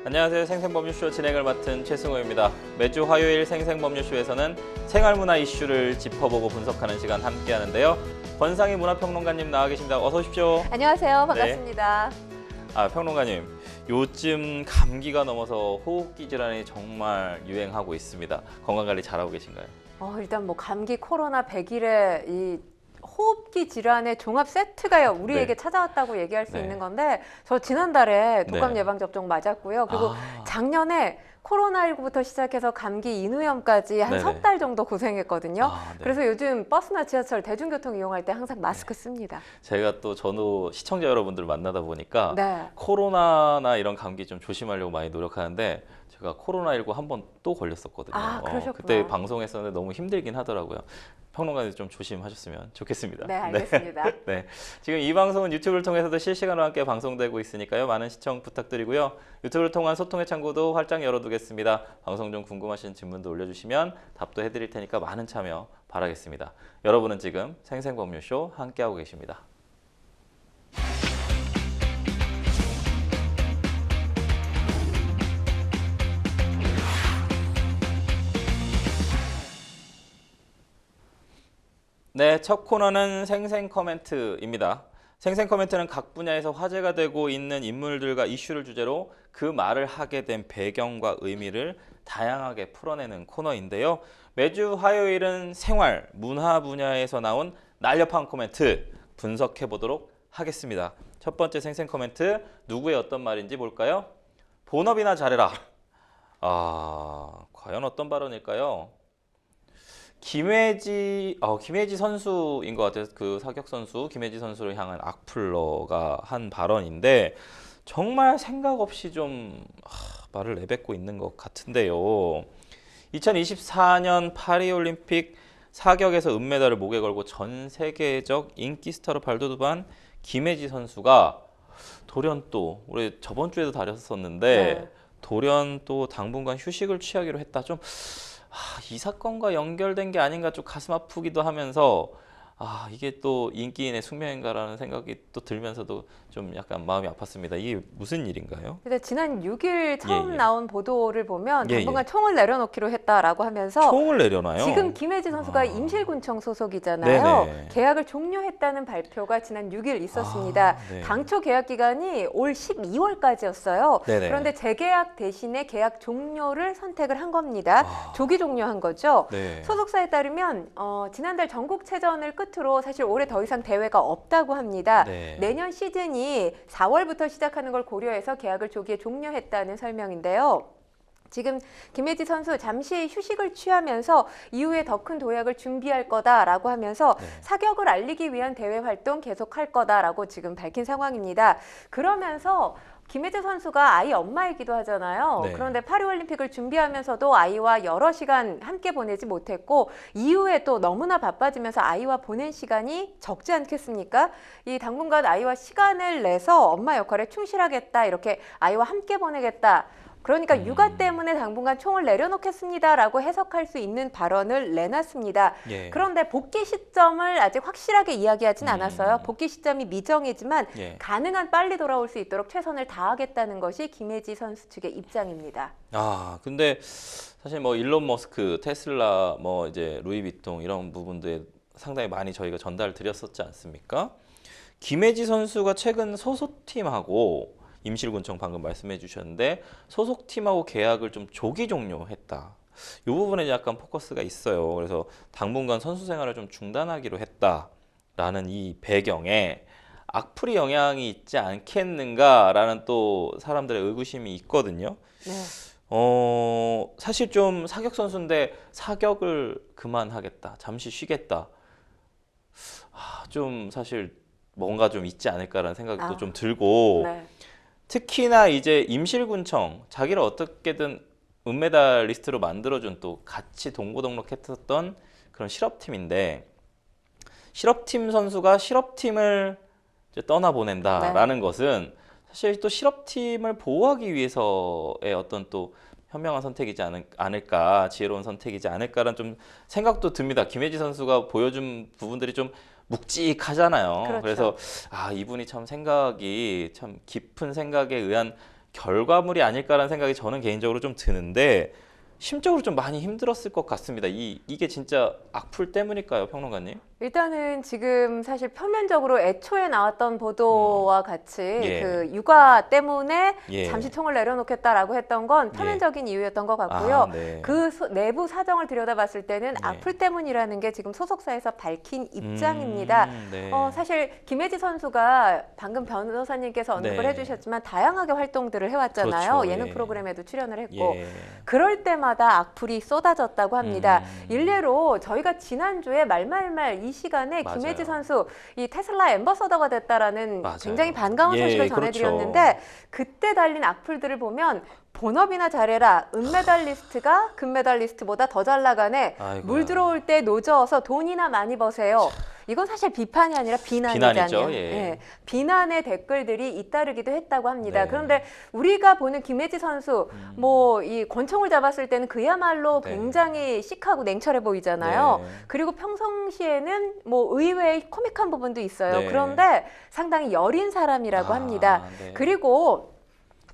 안녕하세요. 생생법률쇼 진행을 맡은 최승호입니다. 매주 화요일 생생법률쇼에서는 생활문화 이슈를 짚어보고 분석하는 시간 함께 하는데요. 권상희 문화평론가님 나와 계십니다. 어서 오십시오. 안녕하세요. 반갑습니다. 네. 평론가님, 요즘 감기가 넘어서 호흡기 질환이 정말 유행하고 있습니다. 건강관리 잘하고 계신가요? 일단 감기, 코로나 100일에 이 호흡기 질환의 종합 세트가 우리에게 찾아왔다고 얘기할 수 있는 건데, 저 지난달에 독감 예방접종 맞았고요. 그리고 작년에 코로나19부터 시작해서 감기, 인후염까지 한 석 달 정도 고생했거든요. 그래서 요즘 버스나 지하철, 대중교통 이용할 때 항상 마스크 씁니다. 제가 또 전후 시청자 여러분들 만나다 보니까 코로나나 이런 감기 좀 조심하려고 많이 노력하는데, 제가 코로나19 한 번 또 걸렸었거든요. 그러셨구나. 그때 방송했었는데 너무 힘들긴 하더라고요. 평론가님 좀 조심하셨으면 좋겠습니다. 네, 알겠습니다. 네. 지금 이 방송은 유튜브를 통해서도 실시간으로 함께 방송되고 있으니까요. 많은 시청 부탁드리고요. 유튜브를 통한 소통의 창구도 활짝 열어두겠습니다. 방송 중 궁금하신 질문도 올려주시면 답도 해드릴 테니까 많은 참여 바라겠습니다. 여러분은 지금 생생법률쇼 함께하고 계십니다. 네, 첫 코너는 생생 코멘트입니다. 생생 코멘트는 각 분야에서 화제가 되고 있는 인물들과 이슈를 주제로 그 말을 하게 된 배경과 의미를 다양하게 풀어내는 코너인데요. 매주 화요일은 생활, 문화 분야에서 나온 날렵한 코멘트 분석해 보도록 하겠습니다. 첫 번째 생생 코멘트, 누구의 어떤 말인지 볼까요? 본업이나 잘해라. 과연 어떤 발언일까요? 김혜지 선수인 것 같아요. 그 사격 선수 김혜지 선수를 향한 악플러가 한 발언인데, 정말 생각 없이 좀 말을 내뱉고 있는 것 같은데요. 2024년 파리올림픽 사격에서 은메달을 목에 걸고 전 세계적 인기 스타로 발돋움한 김혜지 선수가 돌연 또 우리 저번 주에도 다뤘었는데 돌연 또 당분간 휴식을 취하기로 했다. 좀 이 사건과 연결된 게 아닌가 좀 가슴 아프기도 하면서 이게 또 인기인의 숙명인가라는 생각이 또 들면서도 좀 약간 마음이 아팠습니다. 이게 무슨 일인가요? 근데 지난 6일 처음 나온 보도를 보면 당분간 총을 내려놓기로 했다라고 하면서, 총을 내려놔요? 지금 김혜지 선수가 임실군청 소속이잖아요. 계약을 종료했다는 발표가 지난 6일 있었습니다. 당초 계약 기간이 올 12월까지였어요. 그런데 재계약 대신에 계약 종료를 선택을 한 겁니다. 조기 종료한 거죠. 소속사에 따르면 지난달 전국체전을 끝으로 사실 올해 더 이상 대회가 없다고 합니다. 내년 시즌이 4월부터 시작하는 걸 고려해서 계약을 조기에 종료했다는 설명인데요. 지금 김혜지 선수 잠시 휴식을 취하면서 이후에 더 큰 도약을 준비할 거다라고 하면서 사격을 알리기 위한 대회 활동 계속할 거다라고 지금 밝힌 상황입니다. 그러면서 김혜지 선수가 아이 엄마이기도 하잖아요. 그런데 파리올림픽을 준비하면서도 아이와 여러 시간 함께 보내지 못했고, 이후에 또 너무나 바빠지면서 아이와 보낸 시간이 적지 않겠습니까? 이 당분간 아이와 시간을 내서 엄마 역할에 충실하겠다, 이렇게 아이와 함께 보내겠다. 그러니까 육아 때문에 당분간 총을 내려놓겠습니다라고 해석할 수 있는 발언을 내놨습니다. 그런데 복귀 시점을 아직 확실하게 이야기하진 않았어요. 복귀 시점이 미정이지만 가능한 빨리 돌아올 수 있도록 최선을 다하겠다는 것이 김혜지 선수 측의 입장입니다. 근데 사실 일론 머스크, 테슬라, 이제 루이비통 이런 부분들에 상당히 많이 저희가 전달을 드렸었지 않습니까? 김혜지 선수가 최근 소속팀하고 임실군청 방금 말씀해 주셨는데, 소속팀하고 계약을 좀 조기 종료했다. 이 부분에 약간 포커스가 있어요. 그래서 당분간 선수 생활을 좀 중단하기로 했다라는 이 배경에 악플이 영향이 있지 않겠는가라는 또 사람들의 의구심이 있거든요. 사실 좀 사격 선수인데 사격을 그만하겠다, 잠시 쉬겠다. 좀 사실 뭔가 좀 있지 않을까라는 생각도 좀 들고, 특히나 이제 임실군청, 자기를 어떻게든 은메달리스트로 만들어준, 또 같이 동고 동록했었던 그런 실업팀인데, 실업팀 선수가 실업팀을 이제 떠나보낸다라는 것은 사실 또 실업팀을 보호하기 위해서의 어떤 또 현명한 선택이지 않을까, 지혜로운 선택이지 않을까라는 좀 생각도 듭니다. 김혜지 선수가 보여준 부분들이 좀 묵직하잖아요. 그래서 이분이 참 생각이 참 깊은 생각에 의한 결과물이 아닐까라는 생각이 저는 개인적으로 좀 드는데 심적으로 좀 많이 힘들었을 것 같습니다. 이게 진짜 악플 때문일까요, 평론가님? 일단은 지금 사실 표면적으로 애초에 나왔던 보도와 같이 예. 그 육아 때문에 예. 잠시 총을 내려놓겠다라고 했던 건 표면적인 이유였던 것 같고요. 네. 그 내부 사정을 들여다봤을 때는 네. 악플 때문이라는 게 지금 소속사에서 밝힌 입장입니다. 네. 사실 김혜지 선수가 방금 변호사님께서 언급을 네. 해주셨지만 다양하게 활동들을 해왔잖아요. 그렇죠. 예능 예. 프로그램에도 출연을 했고 예. 그럴 때마다 악플이 쏟아졌다고 합니다. 일례로 저희가 지난주에 말말말 이 시간에 맞아요. 김혜지 선수 이 테슬라 앰버서더가 됐다라는 맞아요. 굉장히 반가운 예, 소식을 전해드렸는데 그렇죠. 그때 달린 악플들을 보면 본업이나 잘해라. 은메달리스트가 금메달리스트보다 더 잘 나가네. 아이고야. 물 들어올 때 노져서 돈이나 많이 버세요. 이건 사실 비판이 아니라 비난이잖아요. 비난이죠. 예. 예. 비난의 댓글들이 잇따르기도 했다고 합니다. 네. 그런데 우리가 보는 김혜지 선수 뭐 이 권총을 잡았을 때는 그야말로 네. 굉장히 시크하고 냉철해 보이잖아요. 네. 그리고 평상시에는 뭐 의외의 코믹한 부분도 있어요. 네. 그런데 상당히 여린 사람이라고 합니다. 네. 그리고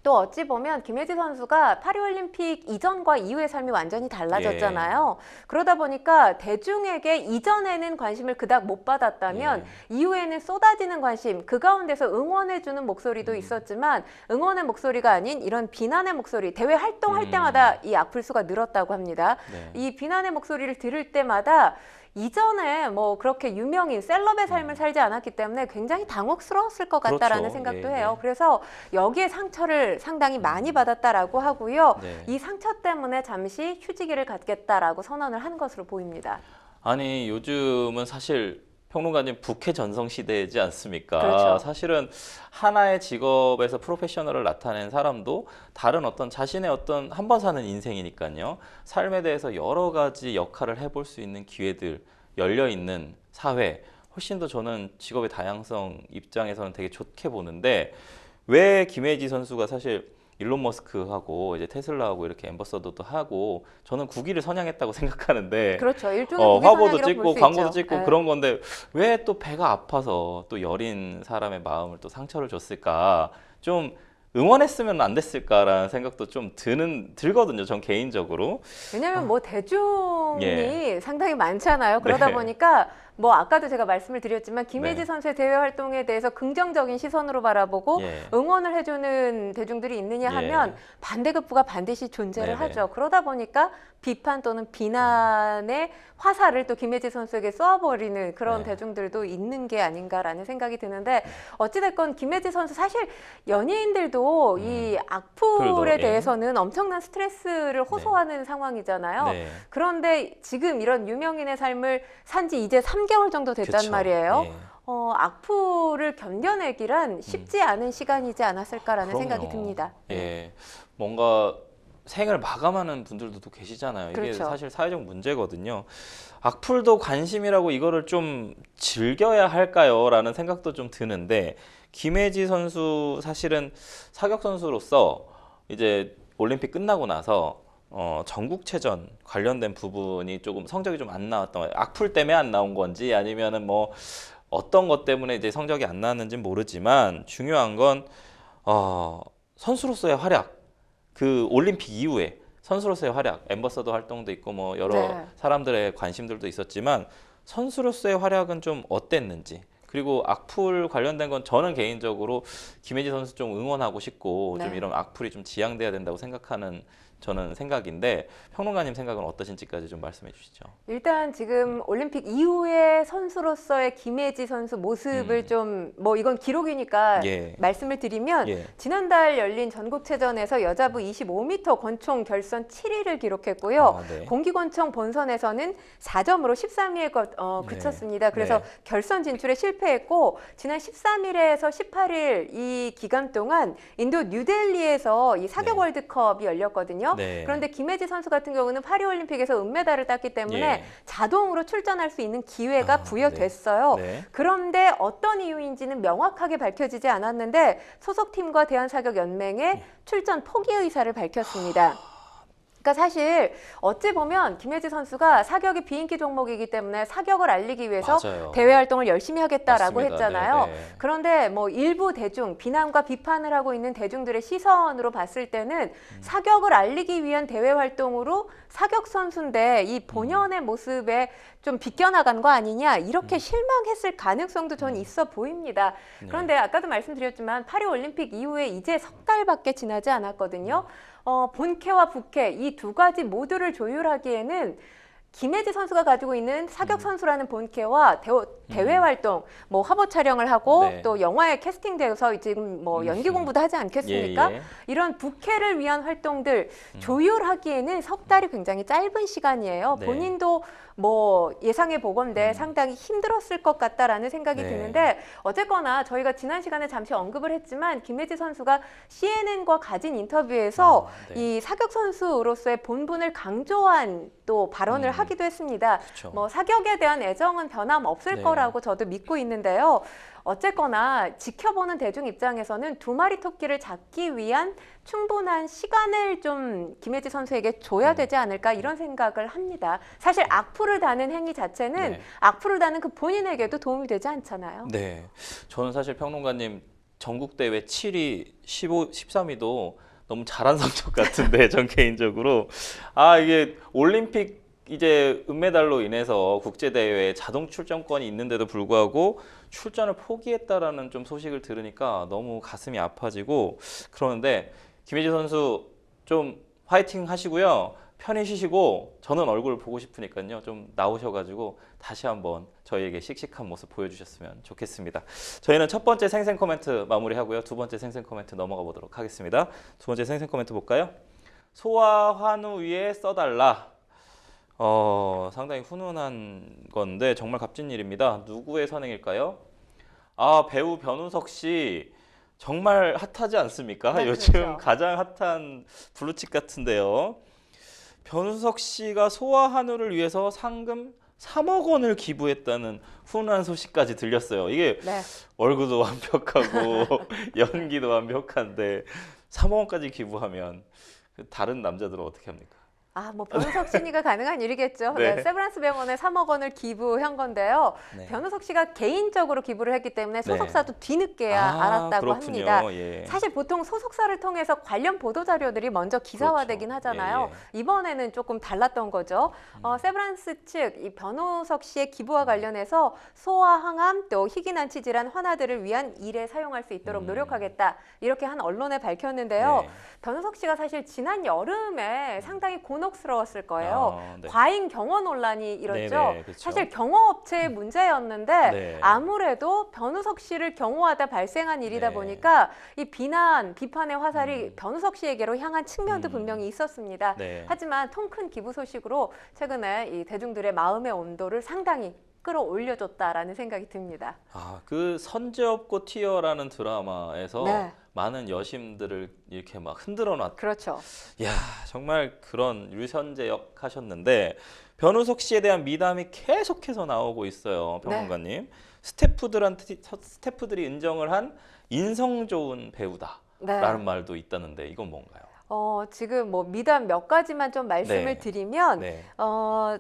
또 어찌 보면 김혜지 선수가 파리올림픽 이전과 이후의 삶이 완전히 달라졌잖아요. 그러다 보니까 대중에게 이전에는 관심을 그닥 못 받았다면 이후에는 쏟아지는 관심, 그 가운데서 응원해주는 목소리도 있었지만 응원의 목소리가 아닌 이런 비난의 목소리, 대회 활동할 때마다 이 악플수가 늘었다고 합니다. 네. 이 비난의 목소리를 들을 때마다 이전에 뭐 그렇게 유명인 셀럽의 삶을 살지 않았기 때문에 굉장히 당혹스러웠을 것 같다라는 그렇죠. 생각도 예, 해요. 예. 그래서 여기에 상처를 상당히 많이 받았다라고 하고요. 네. 이 상처 때문에 잠시 휴지기를 갖겠다라고 선언을 한 것으로 보입니다. 아니 요즘은 사실 평론가님 부캐 전성 시대이지 않습니까? 그렇죠. 사실은 하나의 직업에서 프로페셔널을 나타낸 사람도 다른 어떤 자신의 어떤 한 번 사는 인생이니까요. 삶에 대해서 여러 가지 역할을 해볼 수 있는 기회들 열려 있는 사회. 훨씬 더 저는 직업의 다양성 입장에서는 되게 좋게 보는데 왜 김혜지 선수가 사실 일론 머스크하고 이제 테슬라하고 이렇게 앰버서더도 하고 저는 국위를 선양했다고 생각하는데 그렇죠. 일종의 국위 화보도 선양이라고 찍고 볼수 광고도 있죠. 찍고 네. 그런 건데 왜 또 배가 아파서 또 여린 사람의 마음을 또 상처를 줬을까? 좀 응원했으면 안 됐을까라는 생각도 좀 들거든요. 전 개인적으로. 왜냐하면 뭐 대중이 예. 상당히 많잖아요. 그러다 네. 보니까 뭐 아까도 제가 말씀을 드렸지만 김혜지 네. 선수의 대회 활동에 대해서 긍정적인 시선으로 바라보고 예. 응원을 해주는 대중들이 있느냐 하면 예. 반대급부가 반드시 존재를 네네. 하죠. 그러다 보니까 비판 또는 비난의 화살을 또 김혜지 선수에게 쏘아버리는 그런 네. 대중들도 있는 게 아닌가라는 생각이 드는데 어찌됐건 김혜지 선수 사실 연예인들도 이 악플에 악플도, 예. 대해서는 엄청난 스트레스를 호소하는 상황이잖아요. 네. 그런데 지금 이런 유명인의 삶을 산 지 이제 3개월 정도 됐단 그쵸. 말이에요. 예. 악플을 견뎌내기란 쉽지 않은 시간이지 않았을까라는 그럼요. 생각이 듭니다. 예, 뭔가 생을 마감하는 분들도 또 계시잖아요. 이게 그렇죠. 사실 사회적 문제거든요. 악플도 관심이라고 이거를 좀 즐겨야 할까요? 라는 생각도 좀 드는데 김혜지 선수 사실은 사격 선수로서 이제 올림픽 끝나고 나서 전국체전 관련된 부분이 조금 성적이 좀 안 나왔던 거예요. 악플 때문에 안 나온 건지 아니면은 뭐 어떤 것 때문에 이제 성적이 안 나왔는지 모르지만 중요한 건 선수로서의 활약, 그 올림픽 이후에 선수로서의 활약, 앰버서더 활동도 있고 뭐 여러 네. 사람들의 관심들도 있었지만 선수로서의 활약은 좀 어땠는지. 그리고 악플 관련된 건 저는 개인적으로 김혜지 선수 좀 응원하고 싶고 좀 네. 이런 악플이 좀 지양돼야 된다고 생각하는 저는 생각인데 평론가님 생각은 어떠신지까지 좀 말씀해 주시죠. 일단 지금 올림픽 이후에 선수로서의 김혜지 선수 모습을 좀 뭐 이건 기록이니까 예. 말씀을 드리면 예. 지난달 열린 전국체전에서 여자부 25m 권총 결선 7위를 기록했고요. 네. 공기권총 본선에서는 4점으로 13위에 그쳤습니다. 그래서 네. 결선 진출에 실패했고 지난 13일에서 18일 이 기간 동안 인도 뉴델리에서 이 사격 네. 월드컵이 열렸거든요. 네. 그런데 김혜지 선수 같은 경우는 파리올림픽에서 은메달을 땄기 때문에 예. 자동으로 출전할 수 있는 기회가 부여됐어요. 네. 그런데 어떤 이유인지는 명확하게 밝혀지지 않았는데 소속팀과 대한사격연맹에 출전 포기 의사를 밝혔습니다. 그러니까 사실 어찌 보면 김혜지 선수가 사격이 비인기 종목이기 때문에 사격을 알리기 위해서 맞아요. 대외 활동을 열심히 하겠다라고 맞습니다. 했잖아요. 네네. 그런데 뭐 일부 대중, 비난과 비판을 하고 있는 대중들의 시선으로 봤을 때는 사격을 알리기 위한 대외 활동으로 사격 선수인데 이 본연의 모습에 좀 비껴나간 거 아니냐 이렇게 실망했을 가능성도 전 있어 보입니다. 네. 그런데 아까도 말씀드렸지만 파리 올림픽 이후에 이제 석 달밖에 지나지 않았거든요. 본캐와 부캐 이 두 가지 모두를 조율하기에는 김혜지 선수가 가지고 있는 사격 선수라는 본캐와 대외 활동, 뭐 화보 촬영을 하고 네. 또 영화에 캐스팅돼서 지금 뭐 연기 공부도 하지 않겠습니까? 예, 예. 이런 부캐를 위한 활동들 조율하기에는 석 달이 굉장히 짧은 시간이에요. 네. 본인도 뭐 예상해 보건대 상당히 힘들었을 것 같다라는 생각이 네. 드는데 어쨌거나 저희가 지난 시간에 잠시 언급을 했지만 김혜지 선수가 CNN과 가진 인터뷰에서 네. 이 사격 선수로서의 본분을 강조한 또 발언을 하기도 했습니다. 그쵸. 뭐 사격에 대한 애정은 변함없을 네. 거라고 저도 믿고 있는데요. 어쨌거나 지켜보는 대중 입장에서는 두 마리 토끼를 잡기 위한 충분한 시간을 좀 김혜지 선수에게 줘야 되지 않을까 이런 생각을 합니다. 사실 악플을 다는 행위 자체는 네. 악플을 다는 그 본인에게도 도움이 되지 않잖아요. 네, 저는 사실 평론가님 전국대회 7위, 15, 13위도 너무 잘한 성적 같은데 전 개인적으로 이게 올림픽 이제 은메달로 인해서 국제대회에 자동 출전권이 있는데도 불구하고 출전을 포기했다라는 좀 소식을 들으니까 너무 가슴이 아파지고 그러는데 김혜지 선수 좀 화이팅 하시고요. 편히 쉬시고 저는 얼굴 보고 싶으니까요. 좀 나오셔가지고 다시 한번 저희에게 씩씩한 모습 보여주셨으면 좋겠습니다. 저희는 첫 번째 생생 코멘트 마무리하고요. 두 번째 생생 코멘트 넘어가 보도록 하겠습니다. 두 번째 생생 코멘트 볼까요? 소와 환우 위에 써달라. 상당히 훈훈한 건데 정말 값진 일입니다. 누구의 선행일까요? 배우 변우석 씨 정말 핫하지 않습니까? 네, 요즘 그렇죠. 가장 핫한 블루칩 같은데요. 변우석 씨가 소와 한우를 위해서 상금 3억 원을 기부했다는 훈훈한 소식까지 들렸어요. 이게 네. 얼굴도 완벽하고 연기도 완벽한데 3억 원까지 기부하면 다른 남자들은 어떻게 합니까? 뭐 변우석 씨니까 가능한 일이겠죠. 네. 네, 세브란스 병원에 3억 원을 기부한 건데요. 네. 변우석 씨가 개인적으로 기부를 했기 때문에 소속사도 뒤늦게야 알았다고 그렇군요. 합니다. 예. 사실 보통 소속사를 통해서 관련 보도 자료들이 먼저 기사화되긴 그렇죠. 하잖아요. 예. 이번에는 조금 달랐던 거죠. 세브란스 측 이 변우석 씨의 기부와 관련해서 소아 항암 또 희귀난치 질환 환아들을 위한 일에 사용할 수 있도록 노력하겠다. 이렇게 한 언론에 밝혔는데요. 네. 변우석 씨가 사실 지난 여름에 상당히 곤혹스러웠을 거예요. 네. 과잉 경호 논란이 일었죠. 네네, 그렇죠. 사실 경호업체의 문제였는데 네. 아무래도 변우석 씨를 경호하다 발생한 일이다 네. 보니까 이 비판의 화살이 변우석 씨에게로 향한 측면도 분명히 있었습니다. 네. 하지만 통 큰 기부 소식으로 최근에 이 대중들의 마음의 온도를 상당히 끌어올려줬다라는 생각이 듭니다. 그 선제업고 티어라는 드라마에서 네. 많은 여심들을 이렇게 막 흔들어 놨. 그렇죠. 야, 정말 그런 유선제역 하셨는데 변우석 씨에 대한 미담이 계속해서 나오고 있어요, 평론가님. 스태프들이 인정을 한 인성 좋은 배우다라는 말도 있다는데 이건 뭔가요? 지금 뭐 미담 몇 가지만 좀 말씀을 네. 드리면 네.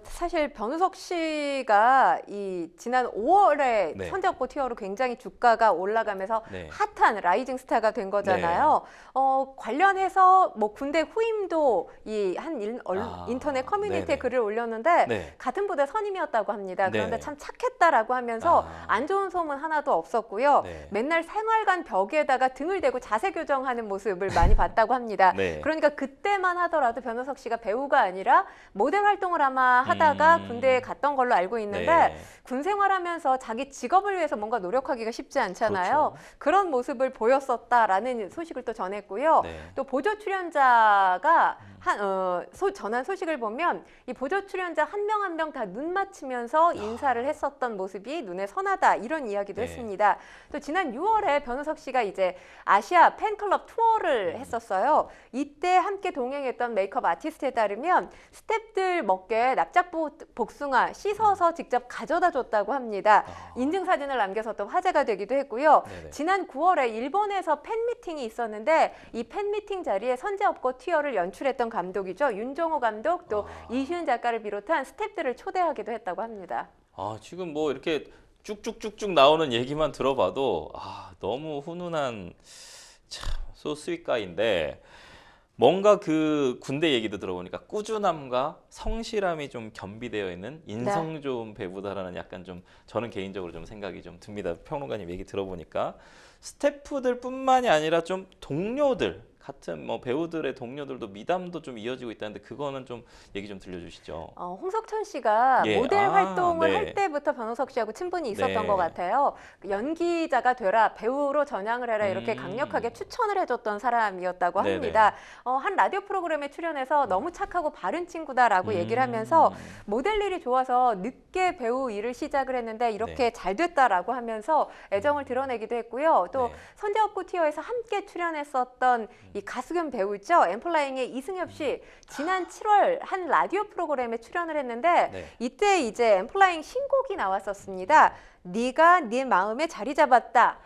사실 변우석 씨가 이 지난 5월에 네. 선제업고 티어로 굉장히 주가가 올라가면서 네. 핫한 라이징 스타가 된 거잖아요. 관련해서 뭐 군대 후임도 이 한 인터넷 커뮤니티에 네네. 글을 올렸는데 네. 같은 부대 선임이었다고 합니다. 그런데 네네. 참 착했다라고 하면서 안 좋은 소문 하나도 없었고요. 네. 맨날 생활관 벽에다가 등을 대고 자세 교정하는 모습을 많이 봤다고 합니다. 네. 그러니까 그때만 하더라도 변우석 씨가 배우가 아니라 모델 활동을 아마 하다가 군대에 갔던 걸로 알고 있는데 네. 군 생활하면서 자기 직업을 위해서 뭔가 노력하기가 쉽지 않잖아요. 그렇죠. 그런 모습을 보였었다라는 소식을 또 전했고요. 네. 또 보조 출연자가 전한 소식을 보면 이 보조 출연자 한 명 한 명 다 눈 맞추면서 인사를 했었던 모습이 눈에 선하다 이런 이야기도 네. 했습니다. 또 지난 6월에 변우석 씨가 이제 아시아 팬클럽 투어를 했었어요. 이 이때 함께 동행했던 메이크업 아티스트에 따르면 스태프들 먹게 납작 복숭아 씻어서 직접 가져다 줬다고 합니다. 인증사진을 남겨서 또 화제가 되기도 했고요. 네네. 지난 9월에 일본에서 팬미팅이 있었는데 이 팬미팅 자리에 선제업고 튀어를 연출했던 감독이죠. 윤정호 감독 또 이시은 작가를 비롯한 스태프들을 초대하기도 했다고 합니다. 지금 뭐 이렇게 쭉쭉쭉쭉 나오는 얘기만 들어봐도 너무 훈훈한 참 소스윗가인데 뭔가 그 군대 얘기도 들어보니까 꾸준함과 성실함이 좀 겸비되어 있는 인성 좋은 배우다라는 약간 좀 저는 개인적으로 좀 생각이 좀 듭니다. 평론가님 얘기 들어보니까 스태프들뿐만이 아니라 좀 동료들 같은 뭐 배우들의 동료들도 미담도 좀 이어지고 있다는데 그거는 좀 얘기 좀 들려주시죠. 홍석천 씨가 예. 모델 활동을 네. 할 때부터 변우석 씨하고 친분이 있었던 네. 것 같아요. 연기자가 되라, 배우로 전향을 해라 이렇게 강력하게 추천을 해줬던 사람이었다고 네네. 합니다. 한 라디오 프로그램에 출연해서 너무 착하고 바른 친구다라고 얘기를 하면서 모델 일이 좋아서 늦게 배우 일을 시작을 했는데 이렇게 잘 됐다라고 하면서 애정을 드러내기도 했고요. 또 선제업고 티어에서 함께 출연했었던 이 가수겸 배우죠. 엠플라잉의 이승엽 씨 지난 7월 한 라디오 프로그램에 출연을 했는데 이때 이제 엠플라잉 신곡이 나왔었습니다. 네가 네 마음에 자리 잡았다.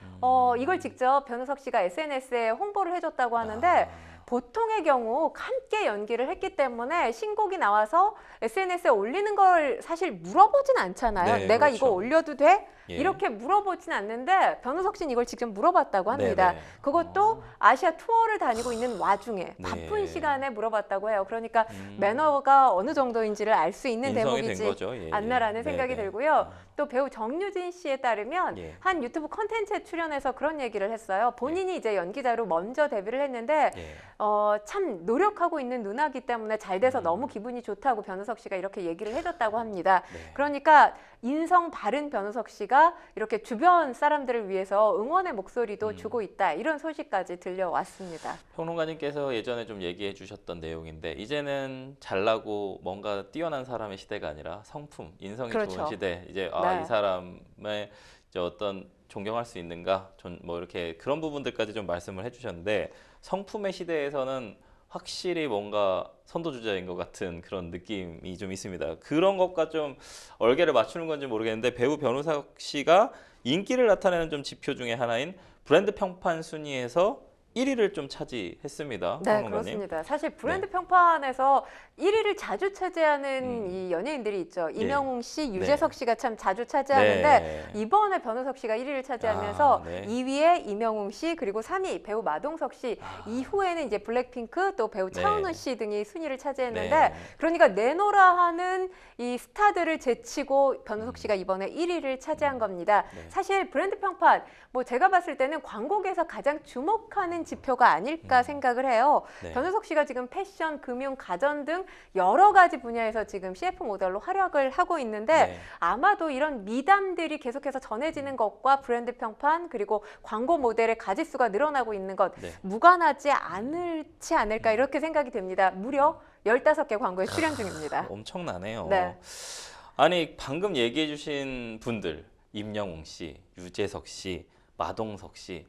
이걸 직접 변우석 씨가 SNS에 홍보를 해줬다고 하는데 보통의 경우 함께 연기를 했기 때문에 신곡이 나와서 SNS에 올리는 걸 사실 물어보진 않잖아요. 네, 내가 그렇죠. 이거 올려도 돼? 예. 이렇게 물어보진 않는데 변우석 씨는 이걸 직접 물어봤다고 합니다. 네네. 그것도 아시아 투어를 다니고 있는 와중에 바쁜 네. 시간에 물어봤다고 해요. 그러니까 매너가 어느 정도인지를 알 수 있는 인성이 대목이지 된 거죠. 예, 않나라는 예. 생각이 네네. 들고요. 또 배우 정유진 씨에 따르면 한 유튜브 컨텐츠에 출연해서 그런 얘기를 했어요. 본인이 이제 연기자로 먼저 데뷔를 했는데 참 노력하고 있는 누나기 때문에 잘 돼서 너무 기분이 좋다고 변우석 씨가 이렇게 얘기를 해줬다고 합니다. 그러니까 인성 바른 변우석 씨가 이렇게 주변 사람들을 위해서 응원의 목소리도 주고 있다. 이런 소식까지 들려왔습니다. 평론가님께서 예전에 좀 얘기해 주셨던 내용인데 이제는 잘나고 뭔가 뛰어난 사람의 시대가 아니라 성품, 인성이 그렇죠. 좋은 시대. 이제 이 사람의 이제 어떤 존경할 수 있는가, 뭐 이렇게 그런 부분들까지 좀 말씀을 해주셨는데 성품의 시대에서는 확실히 뭔가 선도주자인 것 같은 그런 느낌이 좀 있습니다. 그런 것과 좀 얼개를 맞추는 건지 모르겠는데 배우 변우석 씨가 인기를 나타내는 좀 지표 중에 하나인 브랜드 평판 순위에서 1위를 좀 차지했습니다. 네, 평론가님. 그렇습니다. 사실 브랜드 평판에서 1위를 자주 차지하는 이 연예인들이 있죠. 이명웅 씨, 유재석 씨가 참 자주 차지하는데 이번에 변우석 씨가 1위를 차지하면서 2위에 이명웅 씨 그리고 3위 배우 마동석 씨 이후에는 이제 블랙핑크 또 배우 차은우 씨 등이 순위를 차지했는데 그러니까 내노라 하는 이 스타들을 제치고 변우석 씨가 이번에 1위를 차지한 겁니다. 사실 브랜드 평판 뭐 제가 봤을 때는 광고계에서 가장 주목하는 지표가 아닐까 생각을 해요. 변우석 씨가 지금 패션, 금융, 가전 등 여러 가지 분야에서 지금 CF 모델로 활약을 하고 있는데 아마도 이런 미담들이 계속해서 전해지는 것과 브랜드 평판 그리고 광고 모델의 가짓수가 늘어나고 있는 것 무관하지 않을지 않을까 이렇게 생각이 됩니다. 무려 15개 광고에 출연 중입니다. 엄청나네요. 네. 아니 방금 얘기해 주신 분들 임영웅 씨, 유재석 씨, 마동석 씨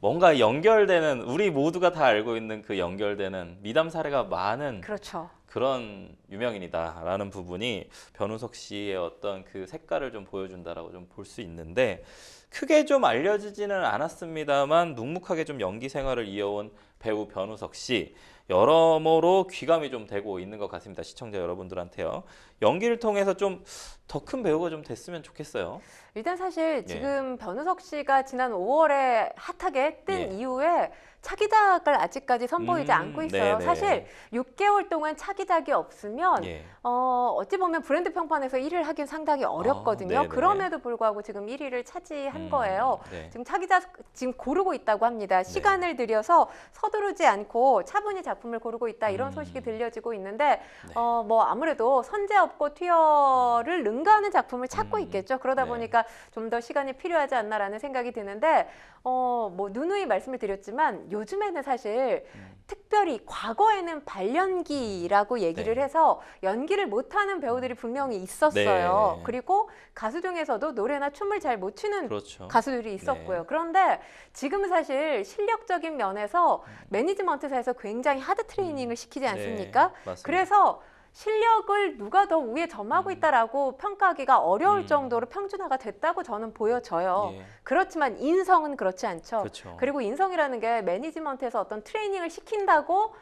뭔가 연결되는 우리 모두가 다 알고 있는 그 연결되는 미담 사례가 많은 그렇죠. 그런 유명인이다라는 부분이 변우석 씨의 어떤 그 색깔을 좀 보여준다라고 좀 볼 수 있는데 크게 좀 알려지지는 않았습니다만 묵묵하게 좀 연기 생활을 이어온 배우 변우석 씨 여러모로 귀감이 좀 되고 있는 것 같습니다. 시청자 여러분들한테요. 연기를 통해서 좀 더 큰 배우가 좀 됐으면 좋겠어요. 일단 사실 지금 변우석 씨가 지난 5월에 핫하게 뜬 이후에 차기작을 아직까지 선보이지 않고 있어요. 네네. 사실 6개월 동안 차기작이 없으면 어찌 보면 브랜드 평판에서 1위를 하긴 상당히 어렵거든요. 네네. 그럼에도 불구하고 지금 1위를 차지한 거예요. 지금 차기작 지금 고르고 있다고 합니다. 시간을 들여서 서두르지 않고 차분히 작품을 고르고 있다 이런 소식이 들려지고 있는데 뭐 아무래도 선제업고 튀어를 능가하는 작품을 찾고 있겠죠. 그러다 보니까 좀 더 시간이 필요하지 않나라는 생각이 드는데 뭐 누누이 말씀을 드렸지만 요즘에는 사실 특별히 과거에는 발연기라고 얘기를 해서 연기를 못하는 배우들이 분명히 있었어요. 그리고 가수 중에서도 노래나 춤을 잘 못 추는 가수들이 있었고요. 그런데 지금은 사실 실력적인 면에서 매니지먼트사에서 굉장히 굉장히 하드 트레이닝을 시키지 않습니까? 네, 맞습니다. 그래서 실력을 누가 더 위에 점하고 있다라고 평가하기가 어려울 정도로 평준화가 됐다고 저는 보여져요. 예. 그렇지만 인성은 그렇지 않죠. 그렇죠. 그리고 인성이라는 게 매니지먼트에서 어떤 트레이닝을 시킨다고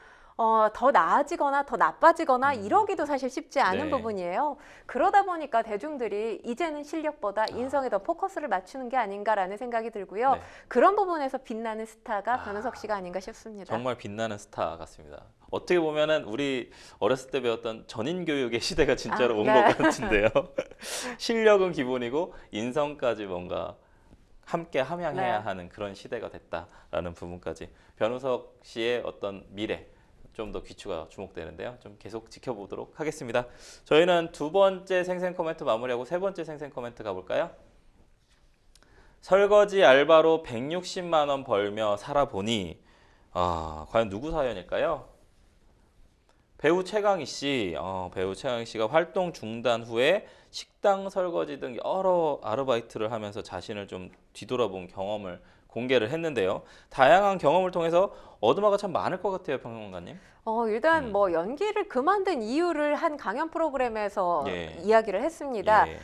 더 나아지거나 더 나빠지거나 이러기도 사실 쉽지 않은 네. 부분이에요. 그러다 보니까 대중들이 이제는 실력보다 인성에 더 포커스를 맞추는 게 아닌가라는 생각이 들고요. 네. 그런 부분에서 빛나는 스타가 변우석 씨가 아닌가 싶습니다. 정말 빛나는 스타 같습니다. 어떻게 보면은 우리 어렸을 때 배웠던 전인 교육의 시대가 진짜로 온 것 네. 같은데요. 실력은 기본이고 인성까지 뭔가 함께 함양해야 네. 하는 그런 시대가 됐다라는 부분까지 변우석 씨의 어떤 미래 좀 더 귀추가 주목되는데요. 좀 계속 지켜보도록 하겠습니다. 저희는 두 번째 생생 코멘트 마무리하고 세 번째 생생 코멘트 가볼까요? 설거지 알바로 160만 원 벌며 살아보니 과연 누구 사연일까요? 배우 최강희 씨, 배우 최강희 씨가 활동 중단 후에 식당 설거지 등 여러 아르바이트를 하면서 자신을 좀 뒤돌아본 경험을 공개를 했는데요. 다양한 경험을 통해서 얻어마가 참 많을 것 같아요, 평론가님. 일단 뭐 연기를 그만둔 이유를 한 강연 프로그램에서 예. 이야기를 했습니다. 예.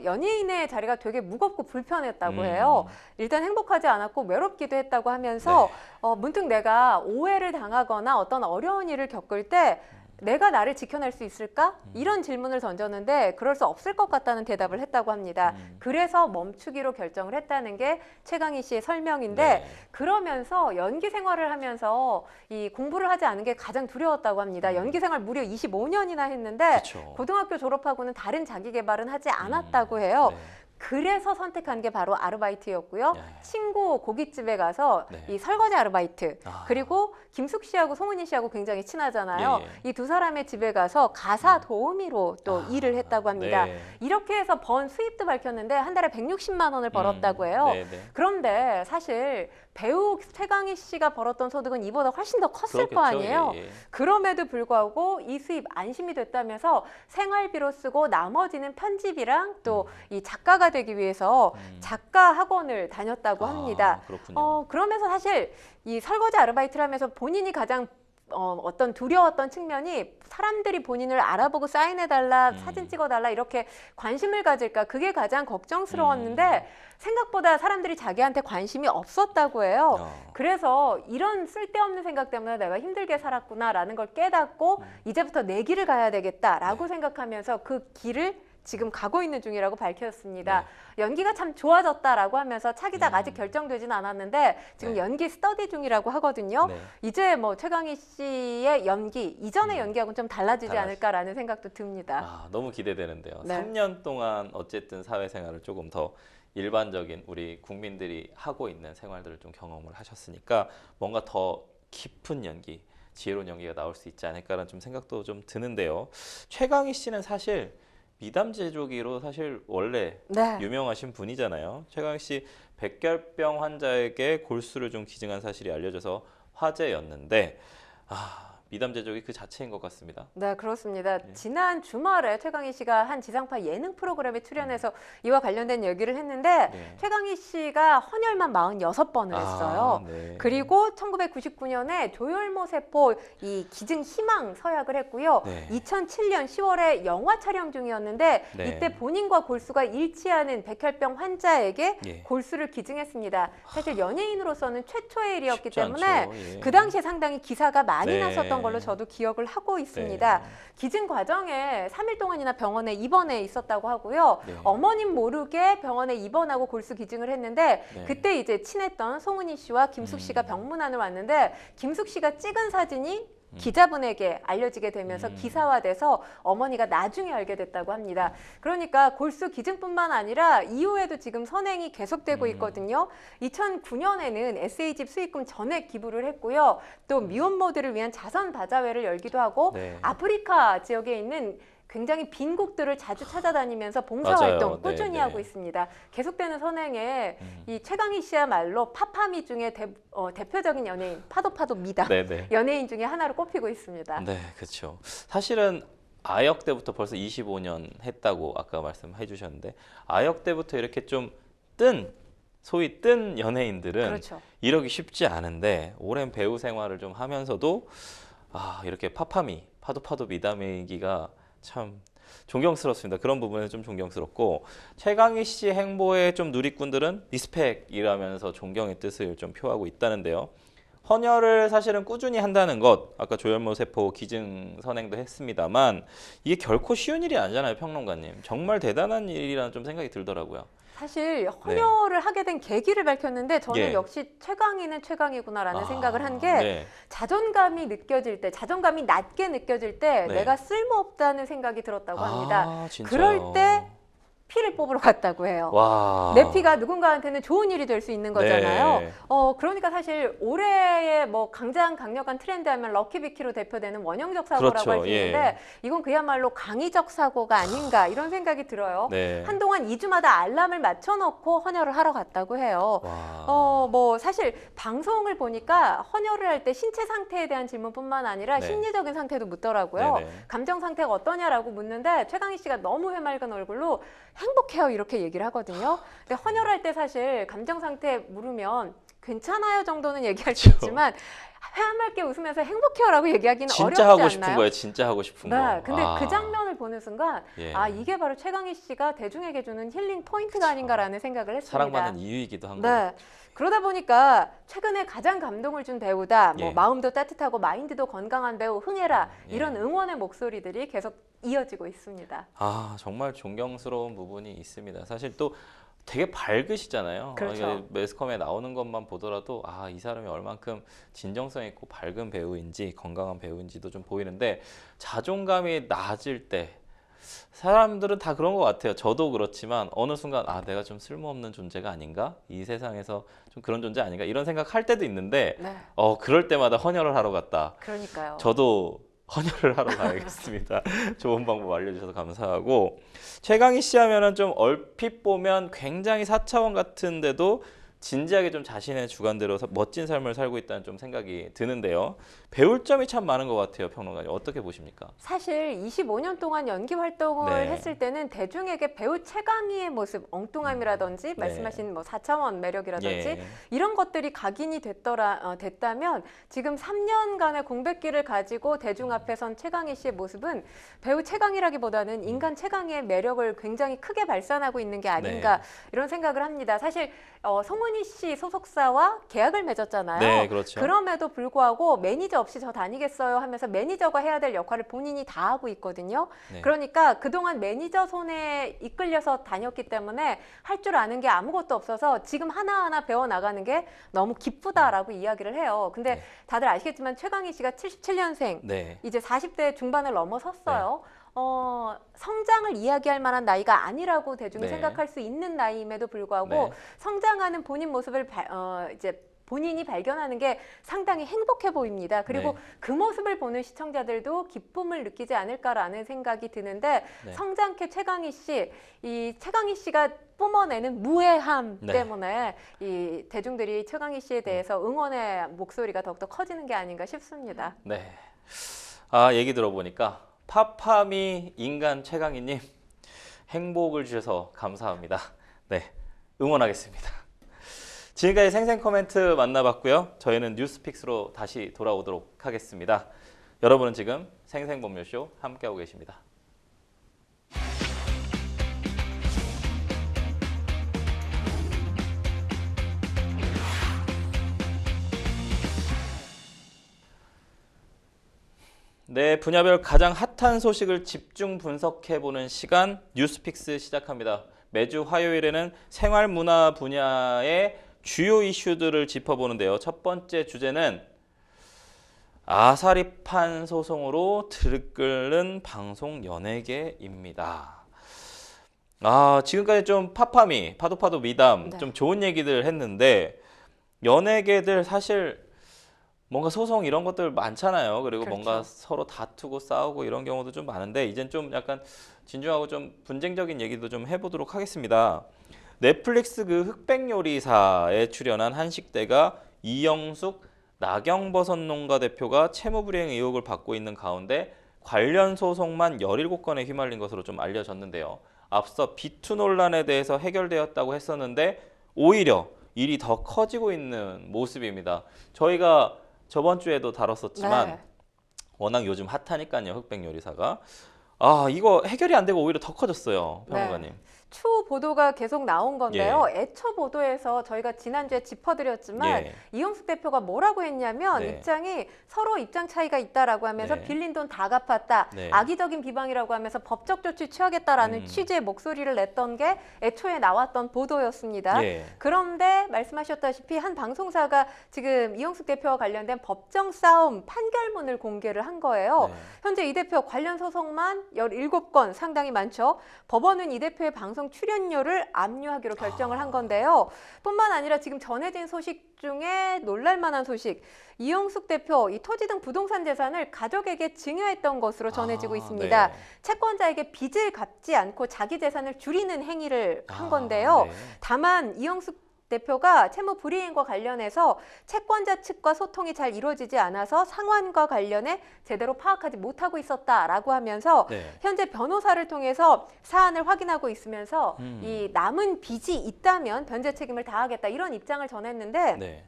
연예인의 자리가 되게 무겁고 불편했다고 해요. 일단 행복하지 않았고 외롭기도 했다고 하면서 문득 내가 오해를 당하거나 어떤 어려운 일을 겪을 때 내가 나를 지켜낼 수 있을까? 이런 질문을 던졌는데 그럴 수 없을 것 같다는 대답을 했다고 합니다. 그래서 멈추기로 결정을 했다는 게 최강희 씨의 설명인데 네. 그러면서 연기 생활을 하면서 이 공부를 하지 않은 게 가장 두려웠다고 합니다. 연기 생활 무려 25년이나 했는데 그쵸. 고등학교 졸업하고는 다른 자기 개발은 하지 않았다고 해요. 네. 그래서 선택한 게 바로 아르바이트였고요. 네. 친구 고깃집에 가서 네. 이 설거지 아르바이트 아. 그리고 김숙 씨하고 송은이 씨하고 굉장히 친하잖아요. 예. 이 두 사람의 집에 가서 가사 도우미로 또 일을 했다고 합니다. 네. 이렇게 해서 번 수입도 밝혔는데 한 달에 160만 원을 벌었다고 해요. 네, 네. 그런데 사실 배우 최강희 씨가 벌었던 소득은 이보다 훨씬 더 컸을 거 그렇겠죠. 아니에요. 예, 예. 그럼에도 불구하고 이 수입 안심이 됐다면서 생활비로 쓰고 나머지는 편집이랑 또 이 작가가 되기 위해서 작가 학원을 다녔다고 합니다. 그렇군요. 그러면서 사실 이 설거지 아르바이트를 하면서 본인이 가장 어떤 두려웠던 측면이 사람들이 본인을 알아보고 사인해달라, 사진 찍어달라 이렇게 관심을 가질까 그게 가장 걱정스러웠는데 생각보다 사람들이 자기한테 관심이 없었다고 해요. 그래서 이런 쓸데없는 생각 때문에 내가 힘들게 살았구나라는 걸 깨닫고 이제부터 내 길을 가야 되겠다라고 생각하면서 그 길을 지금 가고 있는 중이라고 밝혔습니다. 연기가 참 좋아졌다라고 하면서 차기작 아직 결정되진 않았는데 지금 연기 스터디 중이라고 하거든요. 이제 뭐 최강희 씨의 연기 이전의 연기하고는 좀 달라지지 않을까라는 생각도 듭니다. 너무 기대되는데요. 네. 3년 동안 어쨌든 사회생활을 조금 더 일반적인 우리 국민들이 하고 있는 생활들을 좀 경험을 하셨으니까 뭔가 더 깊은 연기, 지혜로운 연기가 나올 수 있지 않을까라는 좀 생각도 좀 드는데요. 최강희 씨는 사실 미담 제조기로 사실 원래 유명하신 분이잖아요. 최강희 씨 백혈병 환자에게 골수를 좀 기증한 사실이 알려져서 화제였는데 미담 제조기 그 자체인 것 같습니다. 네, 그렇습니다. 지난 주말에 최강희 씨가 한 지상파 예능 프로그램에 출연해서 이와 관련된 얘기를 했는데 최강희 씨가 헌혈만 46번을 했어요. 그리고 1999년에 조혈모 세포 이 기증 희망 서약을 했고요. 2007년 10월에 영화 촬영 중이었는데 이때 본인과 골수가 일치하는 백혈병 환자에게 골수를 기증했습니다. 사실 연예인으로서는 최초의 일이었기 때문에 그 당시에 상당히 기사가 많이 났었던 걸로 저도 기억을 하고 있습니다. 기증 과정에 3일 동안이나 병원에 입원해 있었다고 하고요. 어머님 모르게 병원에 입원하고 골수 기증을 했는데 그때 이제 친했던 송은이 씨와 김숙 씨가 병문안을 왔는데 김숙 씨가 찍은 사진이 기자분에게 알려지게 되면서 기사화돼서 어머니가 나중에 알게 됐다고 합니다. 그러니까 골수 기증뿐만 아니라 이후에도 지금 선행이 계속되고 있거든요. 2009년에는 SA집 수익금 전액 기부를 했고요. 또 미혼모들을 위한 자선 바자회를 열기도 하고 아프리카 지역에 있는 굉장히 빈국들을 자주 찾아다니면서 봉사활동 꾸준히 하고 있습니다. 계속되는 선행에 이 최강희 씨야말로 파파미 중에 대표적인 연예인, 파도파도 미다 연예인 중에 하나로 꼽히고 있습니다. 네, 그렇죠. 사실은 아역 때부터 벌써 25년 했다고 아까 말씀해 주셨는데 아역 때부터 이렇게 좀 소위 뜬 연예인들은 이러기 쉽지 않은데 오랜 배우 생활을 좀 하면서도 이렇게 파도 미담이기가 참 존경스럽습니다. 그런 부분에 좀 존경스럽고 최강희 씨 행보에 좀 누리꾼들은 리스펙이라면서 존경의 뜻을 좀 표하고 있다는데요. 헌혈을 사실은 꾸준히 한다는 것, 아까 조혈모 세포 기증 선행도 했습니다만 이게 결코 쉬운 일이 아니잖아요, 평론가님. 정말 대단한 일이라는 좀 생각이 들더라고요. 사실 헌혈을 하게 된 계기를 밝혔는데 저는 역시 최강희는 최강희구나라는 생각을 한 게 자존감이 느껴질 때, 자존감이 낮게 느껴질 때 내가 쓸모없다는 생각이 들었다고 합니다. 진짜요? 그럴 때 피를 뽑으러 갔다고 해요. 내 피가 누군가한테는 좋은 일이 될 수 있는 거잖아요. 그러니까 사실 올해의 뭐 강력한 트렌드 하면 럭키비키로 대표되는 원형적 사고라고 할 수 있는데 이건 그야말로 강의적 사고가 아닌가 이런 생각이 들어요. 한동안 2주마다 알람을 맞춰놓고 헌혈을 하러 갔다고 해요. 뭐 사실 방송을 보니까 헌혈을 할 때 신체 상태에 대한 질문뿐만 아니라 심리적인 상태도 묻더라고요. 감정 상태가 어떠냐라고 묻는데 최강희 씨가 너무 해맑은 얼굴로 행복해요 이렇게 얘기를 하거든요. 근데 헌혈할 때 사실 감정 상태 물으면 괜찮아요 정도는 얘기할 수 있지만 해맑게 웃으면서 행복해요라고 얘기하기는 어렵지 않나요? 진짜 하고 싶은 거예요. 진짜 하고 싶은 거. 근데 그 장면을 보는 순간 이게 바로 최강희 씨가 대중에게 주는 힐링 포인트가 아닌가라는 생각을 했습니다. 사랑받는 이유이기도 한 거예요. 그러다 보니까 최근에 가장 감동을 준 배우다, 뭐 마음도 따뜻하고 마인드도 건강한 배우 흥해라 이런 응원의 목소리들이 계속 이어지고 있습니다. 정말 존경스러운 부분이 있습니다. 사실 또 되게 밝으시잖아요. 그렇죠. 매스컴에 나오는 것만 보더라도 이 사람이 얼만큼 진정성 있고 밝은 배우인지 건강한 배우인지도 좀 보이는데 자존감이 낮을 때 사람들은 다 그런 것 같아요. 저도 그렇지만 어느 순간 내가 좀 쓸모없는 존재가 아닌가? 이 세상에서 좀 그런 존재 아닌가? 이런 생각할 때도 있는데 그럴 때마다 헌혈을 하러 갔다. 그러니까요. 저도 헌혈을 하러 가야겠습니다. 좋은 방법 알려주셔서 감사하고 최강희 씨 하면은 좀 얼핏 보면 굉장히 4차원 같은데도 진지하게 좀 자신의 주관대로 멋진 삶을 살고 있다는 좀 생각이 드는데요. 배울 점이 참 많은 것 같아요, 평론가님. 어떻게 보십니까? 사실 25년 동안 연기 활동을 했을 때는 대중에게 배우 최강희의 모습, 엉뚱함이라든지 말씀하신 뭐 4차원 매력이라든지 이런 것들이 각인이 됐다면 지금 3년간의 공백기를 가지고 대중 앞에 선 최강희 씨의 모습은 배우 최강희라기보다는 인간 최강희의 매력을 굉장히 크게 발산하고 있는 게 아닌가 이런 생각을 합니다. 사실 송은희 씨 소속사와 계약을 맺었잖아요. 그렇죠. 그럼에도 불구하고 매니저 없이 저 다니겠어요 하면서 매니저가 해야 될 역할을 본인이 다 하고 있거든요. 그러니까 그동안 매니저 손에 이끌려서 다녔기 때문에 할 줄 아는 게 아무것도 없어서 지금 하나하나 배워나가는 게 너무 기쁘다라고 이야기를 해요. 근데 다들 아시겠지만 최강희 씨가 77년생, 이제 40대 중반을 넘어섰어요. 성장을 이야기할 만한 나이가 아니라고 대중이 생각할 수 있는 나이임에도 불구하고 성장하는 본인 모습을 이제 본인이 발견하는 게 상당히 행복해 보입니다. 그리고 그 모습을 보는 시청자들도 기쁨을 느끼지 않을까라는 생각이 드는데 성장케 최강희 씨, 이 최강희 씨가 뿜어내는 무해함 때문에 이 대중들이 최강희 씨에 대해서 응원의 목소리가 더욱더 커지는 게 아닌가 싶습니다. 얘기 들어보니까 파파미 인간 최강희님 행복을 주셔서 감사합니다. 응원하겠습니다. 지금까지 생생 코멘트 만나봤고요. 저희는 뉴스픽스로 다시 돌아오도록 하겠습니다. 여러분은 지금 생생법률쇼 함께하고 계십니다. 분야별 가장 핫한 소식을 집중 분석해보는 시간 뉴스픽스 시작합니다. 매주 화요일에는 생활문화 분야의 주요 이슈들을 짚어보는데요. 첫 번째 주제는 아사리판 소송으로 들끓는 방송 연예계입니다. 지금까지 좀 파도 미담 좀 좋은 얘기들 했는데 연예계들 사실 뭔가 소송 이런 것들 많잖아요. 그리고 뭔가 서로 다투고 싸우고 이런 경우도 좀 많은데 이젠 좀 약간 진중하고 좀 분쟁적인 얘기도 좀 해보도록 하겠습니다. 넷플릭스 그 흑백요리사에 출연한 한식대가 이영숙 나경버섯 농가 대표가 채무불이행 의혹을 받고 있는 가운데 관련 소송만 17건에 휘말린 것으로 좀 알려졌는데요. 앞서 비투 논란에 대해서 해결되었다고 했었는데 오히려 일이 더 커지고 있는 모습입니다. 저희가 저번 주에도 다뤘었지만 워낙 요즘 핫하니까요, 흑백 요리사가. 아, 이거 해결이 안 되고 오히려 더 커졌어요, 평론가님. 추후 보도가 계속 나온 건데요. 애초 보도에서 저희가 지난주에 짚어드렸지만 이용숙 대표가 뭐라고 했냐면 입장이 서로 입장 차이가 있다라고 하면서 빌린 돈 다 갚았다. 악의적인 비방이라고 하면서 법적 조치 취하겠다라는 취지의 목소리를 냈던 게 애초에 나왔던 보도였습니다. 그런데 말씀하셨다시피 한 방송사가 지금 이용숙 대표와 관련된 법정 싸움 판결문을 공개를 한 거예요. 현재 이 대표 관련 소송만 17건, 상당히 많죠. 법원은 이 대표의 방송 출연료를 압류하기로 결정을 한 건데요. 뿐만 아니라 지금 전해진 소식 중에 놀랄만한 소식. 이용숙 대표 이 토지 등 부동산 재산을 가족에게 증여했던 것으로 전해지고 있습니다. 채권자에게 빚을 갚지 않고 자기 재산을 줄이는 행위를 한 건데요. 다만 이용숙 대표가 채무 불이행과 관련해서 채권자 측과 소통이 잘 이루어지지 않아서 상환과 관련해 제대로 파악하지 못하고 있었다라고 하면서 현재 변호사를 통해서 사안을 확인하고 있으면서 이 남은 빚이 있다면 변제 책임을 다하겠다 이런 입장을 전했는데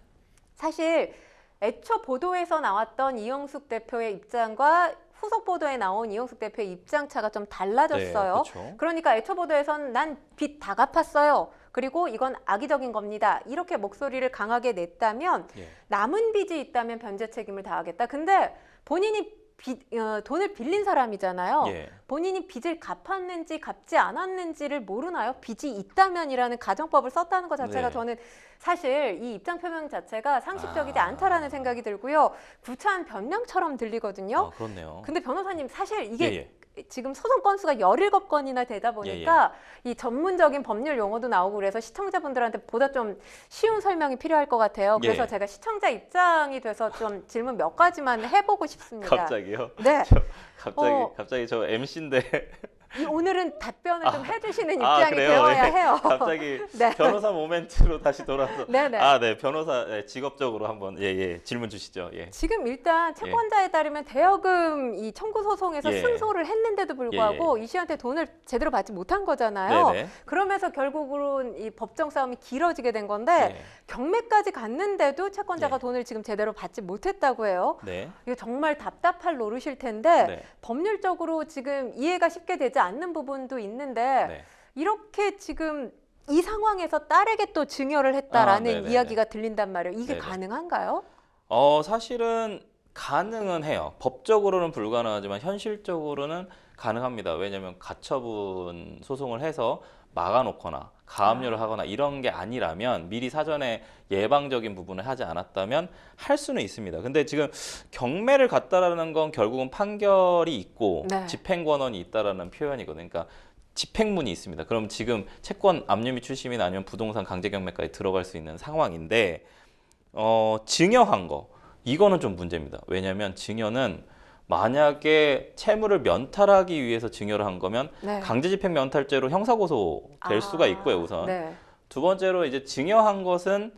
사실 애초 보도에서 나왔던 이용숙 대표의 입장과 후속 보도에 나온 이용숙 대표의 입장차가 좀 달라졌어요. 그러니까 애초 보도에서는 난 빚 다 갚았어요. 그리고 이건 악의적인 겁니다. 이렇게 목소리를 강하게 냈다면 남은 빚이 있다면 변제 책임을 다하겠다. 근데 본인이 돈을 빌린 사람이잖아요. 본인이 빚을 갚았는지 갚지 않았는지를 모르나요? 빚이 있다면이라는 가정법을 썼다는 것 자체가 저는 사실 이 입장 표명 자체가 상식적이지 않다라는 생각이 들고요. 구차한 변명처럼 들리거든요. 그렇네요. 근데 변호사님 사실 이게 지금 소송 건수가 17건이나 되다 보니까 이 전문적인 법률 용어도 나오고 그래서 시청자분들한테 보다 좀 쉬운 설명이 필요할 것 같아요. 그래서 제가 시청자 입장이 돼서 좀 질문 몇 가지만 해보고 싶습니다. 갑자기요? 네. 갑자기 저 MC인데 오늘은 답변을 좀 해주시는 입장이 되어야 해요. 갑자기 변호사 모멘트로 다시 돌아서. 변호사 직업적으로 한번 질문 주시죠. 지금 일단 채권자에 따르면 대여금 이 청구 소송에서 승소를 했는데도 불구하고 이 씨한테 돈을 제대로 받지 못한 거잖아요. 그러면서 결국은 이 법정 싸움이 길어지게 된 건데 경매까지 갔는데도 채권자가 돈을 지금 제대로 받지 못했다고 해요. 이거 정말 답답할 노릇일 텐데 법률적으로 지금 이해가 쉽게 되지 않는 부분도 있는데 이렇게 지금 이 상황에서 딸에게 또 증여를 했다라는 이야기가 들린단 말이에요. 이게 가능한가요? 사실은 가능은 해요. 법적으로는 불가능하지만 현실적으로는 가능합니다. 왜냐하면 가처분 소송을 해서 막아놓거나 가압류를 하거나 이런 게 아니라면 미리 사전에 예방적인 부분을 하지 않았다면 할 수는 있습니다. 근데 지금 경매를 갔다라는 건 결국은 판결이 있고 집행권원이 있다라는 표현이거든요. 그러니까 집행문이 있습니다. 그럼 지금 채권 압류 및 출시민 아니면 부동산 강제 경매까지 들어갈 수 있는 상황인데 증여한 거 이거는 좀 문제입니다. 왜냐하면 증여는 만약에 채무를 면탈하기 위해서 증여를 한 거면 강제집행 면탈죄로 형사고소 될 수가 있고요, 우선. 두 번째로 이제 증여한 것은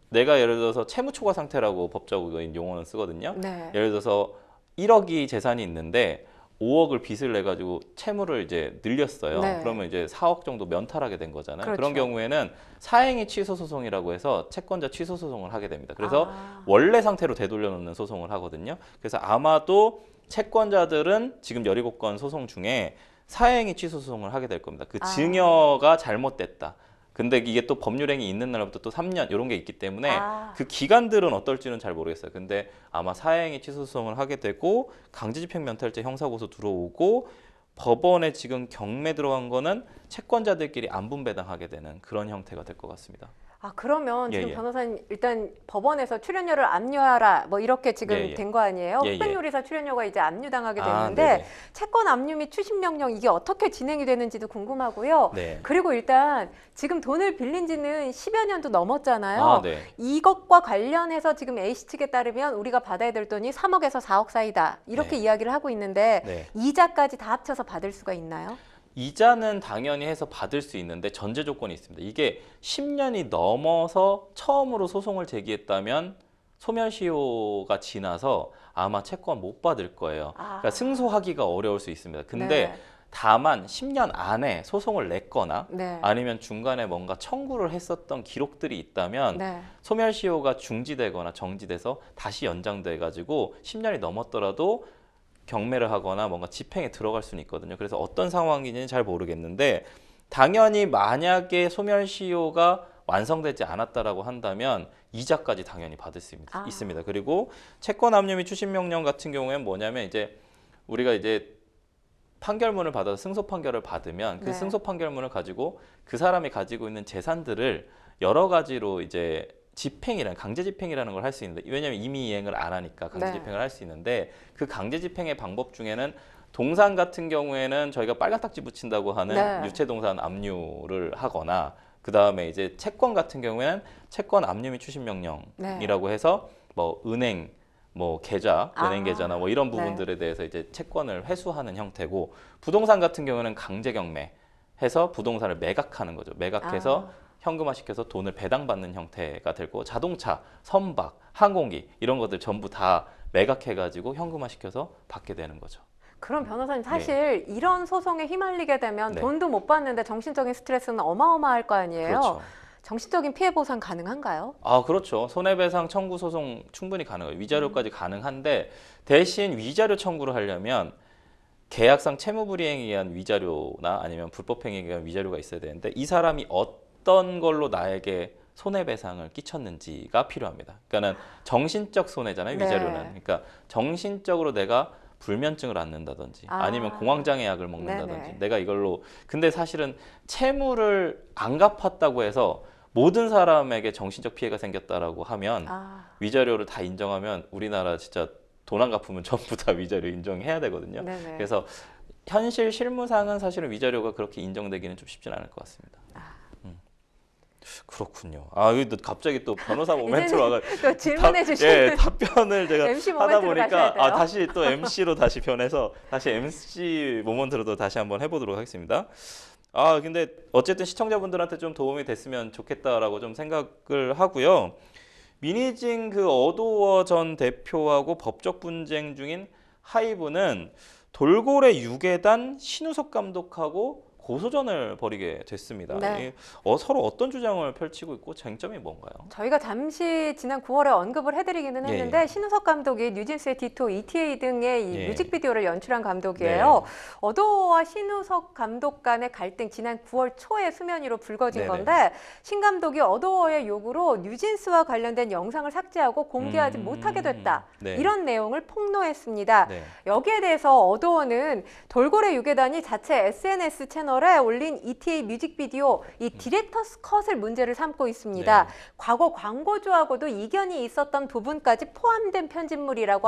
내가 예를 들어서 채무 초과 상태라고 법적인 용어는 쓰거든요. 예를 들어서 1억이 재산이 있는데 5억을 빚을 내 가지고 채무를 이제 늘렸어요. 그러면 이제 4억 정도 면탈하게 된 거잖아요. 그런 경우에는 사행위 취소 소송이라고 해서 채권자 취소 소송을 하게 됩니다. 그래서 원래 상태로 되돌려 놓는 소송을 하거든요. 그래서 아마도 채권자들은 지금 17건 소송 중에 사행위 취소 소송을 하게 될 겁니다. 그 증여가 잘못됐다. 근데 이게 또 법률행위 있는 날부터 또 3년 이런 게 있기 때문에 그 기간들은 어떨지는 잘 모르겠어요. 근데 아마 사행위 취소 소송을 하게 되고 강제집행 면탈죄 형사고소 들어오고 법원에 지금 경매 들어간 거는 채권자들끼리 안분배당하게 되는 그런 형태가 될 것 같습니다. 그러면 지금 변호사님 일단 법원에서 출연료를 압류하라 뭐 이렇게 지금 된 거 아니에요? 흑백요리사 출연료가 이제 압류당하게 됐는데 채권 압류 및 추심 명령 이게 어떻게 진행이 되는지도 궁금하고요. 그리고 일단 지금 돈을 빌린 지는 10여 년도 넘었잖아요. 이것과 관련해서 지금 A씨 측에 따르면 우리가 받아야 될 돈이 3억에서 4억 사이다. 이렇게 이야기를 하고 있는데 이자까지 다 합쳐서 받을 수가 있나요? 이자는 당연히 해서 받을 수 있는데 전제 조건이 있습니다. 이게 10년이 넘어서 처음으로 소송을 제기했다면 소멸시효가 지나서 아마 채권 못 받을 거예요. 그러니까 승소하기가 어려울 수 있습니다. 근데 다만 10년 안에 소송을 냈거나 아니면 중간에 뭔가 청구를 했었던 기록들이 있다면 소멸시효가 중지되거나 정지돼서 다시 연장돼 가지고 10년이 넘었더라도 경매를 하거나 뭔가 집행에 들어갈 수는 있거든요. 그래서 어떤 상황인지는 잘 모르겠는데 당연히 만약에 소멸시효가 완성되지 않았다라고 한다면 이자까지 당연히 받을 수 있습니다. 그리고 채권 압류 및 추심 명령 같은 경우에는 뭐냐면 이제 우리가 이제 판결문을 받아서 승소 판결을 받으면 그 승소 판결문을 가지고 그 사람이 가지고 있는 재산들을 여러 가지로 이제 강제 집행이라는 걸 할 수 있는데 왜냐하면 이미 이행을 안 하니까 강제 집행을 할 수 있는데 그 강제 집행의 방법 중에는 동산 같은 경우에는 저희가 빨간 딱지 붙인다고 하는 유체 동산 압류를 하거나 그 다음에 이제 채권 같은 경우에는 채권 압류 및 추심 명령이라고 해서 뭐 은행 뭐 계좌, 은행 계좌나 뭐 이런 부분들에 대해서 이제 채권을 회수하는 형태고 부동산 같은 경우는 강제 경매해서 부동산을 매각하는 거죠. 매각해서 현금화시켜서 돈을 배당받는 형태가 될 거고 자동차, 선박, 항공기 이런 것들 전부 다 매각해가지고 현금화시켜서 받게 되는 거죠. 그럼 변호사님 사실 이런 소송에 휘말리게 되면 돈도 못 받는데 정신적인 스트레스는 어마어마할 거 아니에요? 그렇죠. 정신적인 피해 보상 가능한가요? 그렇죠. 손해배상 청구 소송 충분히 가능해요. 위자료까지 가능한데 대신 위자료 청구를 하려면 계약상 채무불이행에 의한 위자료나 아니면 불법행위에 의한 위자료가 있어야 되는데 이 사람이 어떤 걸로 나에게 손해배상을 끼쳤는지가 필요합니다. 그러니까는 정신적 손해잖아요. 위자료는. 그러니까 정신적으로 내가 불면증을 앓는다든지 아니면 공황장애 약을 먹는다든지 내가 이걸로 근데 사실은 채무를 안 갚았다고 해서 모든 사람에게 정신적 피해가 생겼다라고 하면 위자료를 다 인정하면 우리나라 진짜 돈 안 갚으면 전부 다 위자료 인정해야 되거든요. 그래서 현실 실무상은 사실은 위자료가 그렇게 인정되기는 좀 쉽진 않을 것 같습니다. 그렇군요. 이거 갑자기 또 변호사 모멘트로 와가지고 질문해 주시는 답변을 제가 MC 하다 보니까 돼요. 다시 또 MC로 다시 변해서 다시 MC 모먼트로도 다시 한번 해보도록 하겠습니다. 근데 어쨌든 시청자분들한테 좀 도움이 됐으면 좋겠다라고 좀 생각을 하고요. 민희진 그 어도어 전 대표하고 법적 분쟁 중인 하이브는 돌고래 유괴단 신우석 감독하고 고소전을 벌이게 됐습니다. 서로 어떤 주장을 펼치고 있고 쟁점이 뭔가요? 저희가 잠시 지난 9월에 언급을 해드리기는 했는데 신우석 감독이 뉴진스의 디토, ETA 등의 이 뮤직비디오를 연출한 감독이에요. 어도어와 신우석 감독 간의 갈등 지난 9월 초에 수면 위로 불거진 건데 신 감독이 어도어의 요구로 뉴진스와 관련된 영상을 삭제하고 공개하지 못하게 됐다. 이런 내용을 폭로했습니다. 여기에 대해서 어도어는 돌고래 유괴단이 자체 SNS 채널에 올린 ETA 뮤직비디오 이 디렉터스 컷을 문제를 삼고 있습니다. 과거 광고주하고도 이견이 있었던 부분까지 포함된 편집물이라고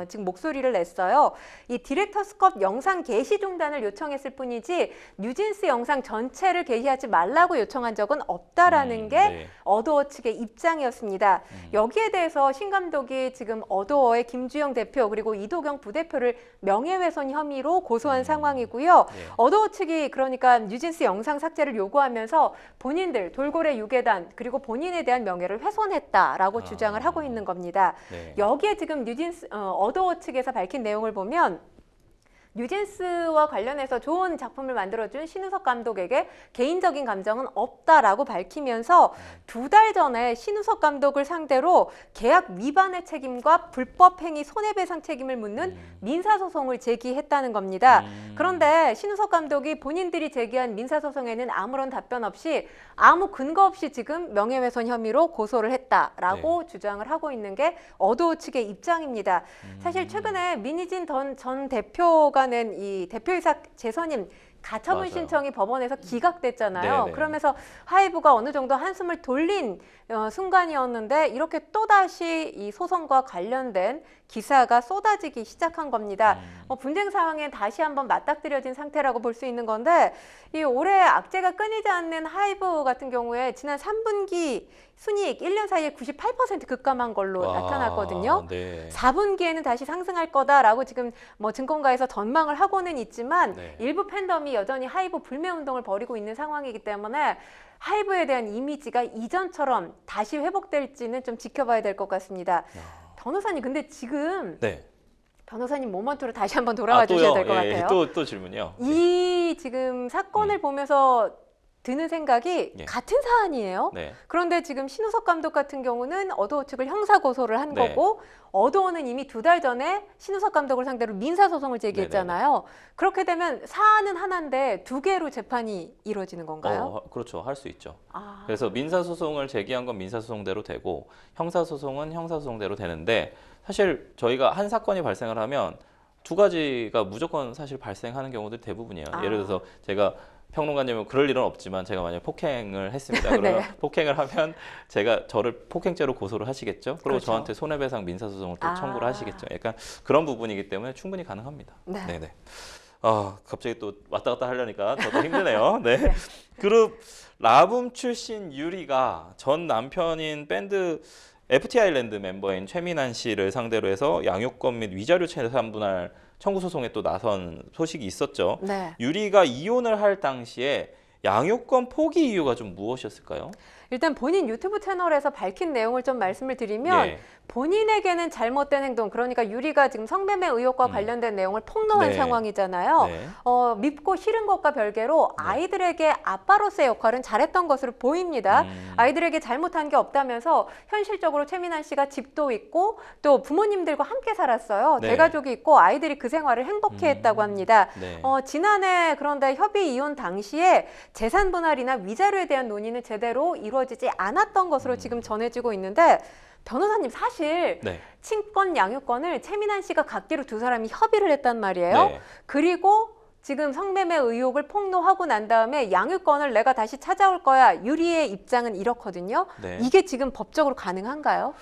지금 목소리를 냈어요. 이 디렉터스 컷 영상 게시 중단을 요청했을 뿐이지 뉴진스 영상 전체를 게시하지 말라고 요청한 적은 없다라는 게 어도어 측의 입장이었습니다. 여기에 대해서 신 감독이 지금 어도어의 김주영 대표 그리고 이도경 부대표를 명예훼손 혐의로 고소한 상황이고요. 어도어 측이 그러니까 뉴진스 영상 삭제를 요구하면서 본인들 돌고래 유괴단 그리고 본인에 대한 명예를 훼손했다라고 주장을 하고 있는 겁니다. 여기에 지금 뉴진스 어도어 측에서 밝힌 내용을 보면 뉴진스와 관련해서 좋은 작품을 만들어준 신우석 감독에게 개인적인 감정은 없다라고 밝히면서 2달 전에 신우석 감독을 상대로 계약 위반의 책임과 불법 행위 손해배상 책임을 묻는 민사소송을 제기했다는 겁니다. 그런데 신우석 감독이 본인들이 제기한 민사소송에는 아무런 답변 없이 아무 근거 없이 지금 명예훼손 혐의로 고소를 했다라고 주장을 하고 있는 게 어도어 측의 입장입니다. 사실 최근에 민희진 전 대표가 낸 이 대표이사 재선임 가처분 신청이 법원에서 기각됐잖아요. 그러면서 하이브가 어느 정도 한숨을 돌린 순간이었는데 이렇게 또다시 이 소송과 관련된 기사가 쏟아지기 시작한 겁니다. 분쟁 상황에 다시 한번 맞닥뜨려진 상태라고 볼 수 있는 건데 이 올해 악재가 끊이지 않는 하이브 같은 경우에 지난 3분기 순이익 1년 사이에 98% 급감한 걸로 나타났거든요. 4분기에는 다시 상승할 거다라고 지금 뭐 증권가에서 전망을 하고는 있지만 일부 팬덤이 여전히 하이브 불매 운동을 벌이고 있는 상황이기 때문에 하이브에 대한 이미지가 이전처럼 다시 회복될지는 좀 지켜봐야 될 것 같습니다. 변호사님 근데 지금 변호사님 모먼트로 다시 한번 돌아와 주셔야 될 것 같아요. 또 질문이요. 이 지금 사건을 보면서 드는 생각이 예. 같은 사안이에요. 네. 그런데 지금 신우석 감독 같은 경우는 어도어 측을 형사 고소를 한 네. 거고 어도어는 이미 2달 전에 신우석 감독을 상대로 민사소송을 제기했잖아요. 네네. 그렇게 되면 사안은 하나인데 2개로 재판이 이루어지는 건가요? 그렇죠. 할 수 있죠. 그래서 민사소송을 제기한 건 민사소송대로 되고 형사소송은 형사소송대로 되는데 사실 저희가 한 사건이 발생을 하면 2가지가 무조건 사실 발생하는 경우들이 대부분이에요. 예를 들어서 제가 평론가님은 그럴 일은 없지만 제가 만약에 폭행을 했습니다. 그러면 네. 폭행을 하면 저를 폭행죄로 고소를 하시겠죠. 그리고 그렇죠. 저한테 손해배상 민사소송을 또 청구를 하시겠죠. 약간 그런 부분이기 때문에 충분히 가능합니다. 네. 네네. 갑자기 또 왔다 갔다 하려니까 저도 힘드네요. 네. 네. 그룹 라붐 출신 유리가 전 남편인 밴드 FT 아일랜드 멤버인 최민환 씨를 상대로 해서 양육권 및 위자료 재산분할 청구 소송에 또 나선 소식이 있었죠. 네. 유리가 이혼을 할 당시에 양육권 포기 이유가 좀 무엇이었을까요? 일단 본인 유튜브 채널에서 밝힌 내용을 좀 말씀을 드리면 예. 본인에게는 잘못된 행동, 그러니까 유리가 지금 성매매 의혹과 관련된 내용을 폭로한 네. 상황이잖아요. 네. 밉고 싫은 것과 별개로 아이들에게 아빠로서의 역할은 잘했던 것으로 보입니다. 아이들에게 잘못한 게 없다면서 현실적으로 최민환 씨가 집도 있고 또 부모님들과 함께 살았어요. 네. 대가족이 있고 아이들이 그 생활을 행복해했다고 합니다. 네. 지난해 그런데 협의 이혼 당시에 재산 분할이나 위자료에 대한 논의는 제대로 이루어지지 않았던 것으로 지금 전해지고 있는데 변호사님 사실 네. 친권 양육권을 최민환 씨가 갖기로 2사람이 협의를 했단 말이에요. 네. 그리고 지금 성매매 의혹을 폭로하고 난 다음에 양육권을 내가 다시 찾아올 거야. 유리의 입장은 이렇거든요. 네. 이게 지금 법적으로 가능한가요?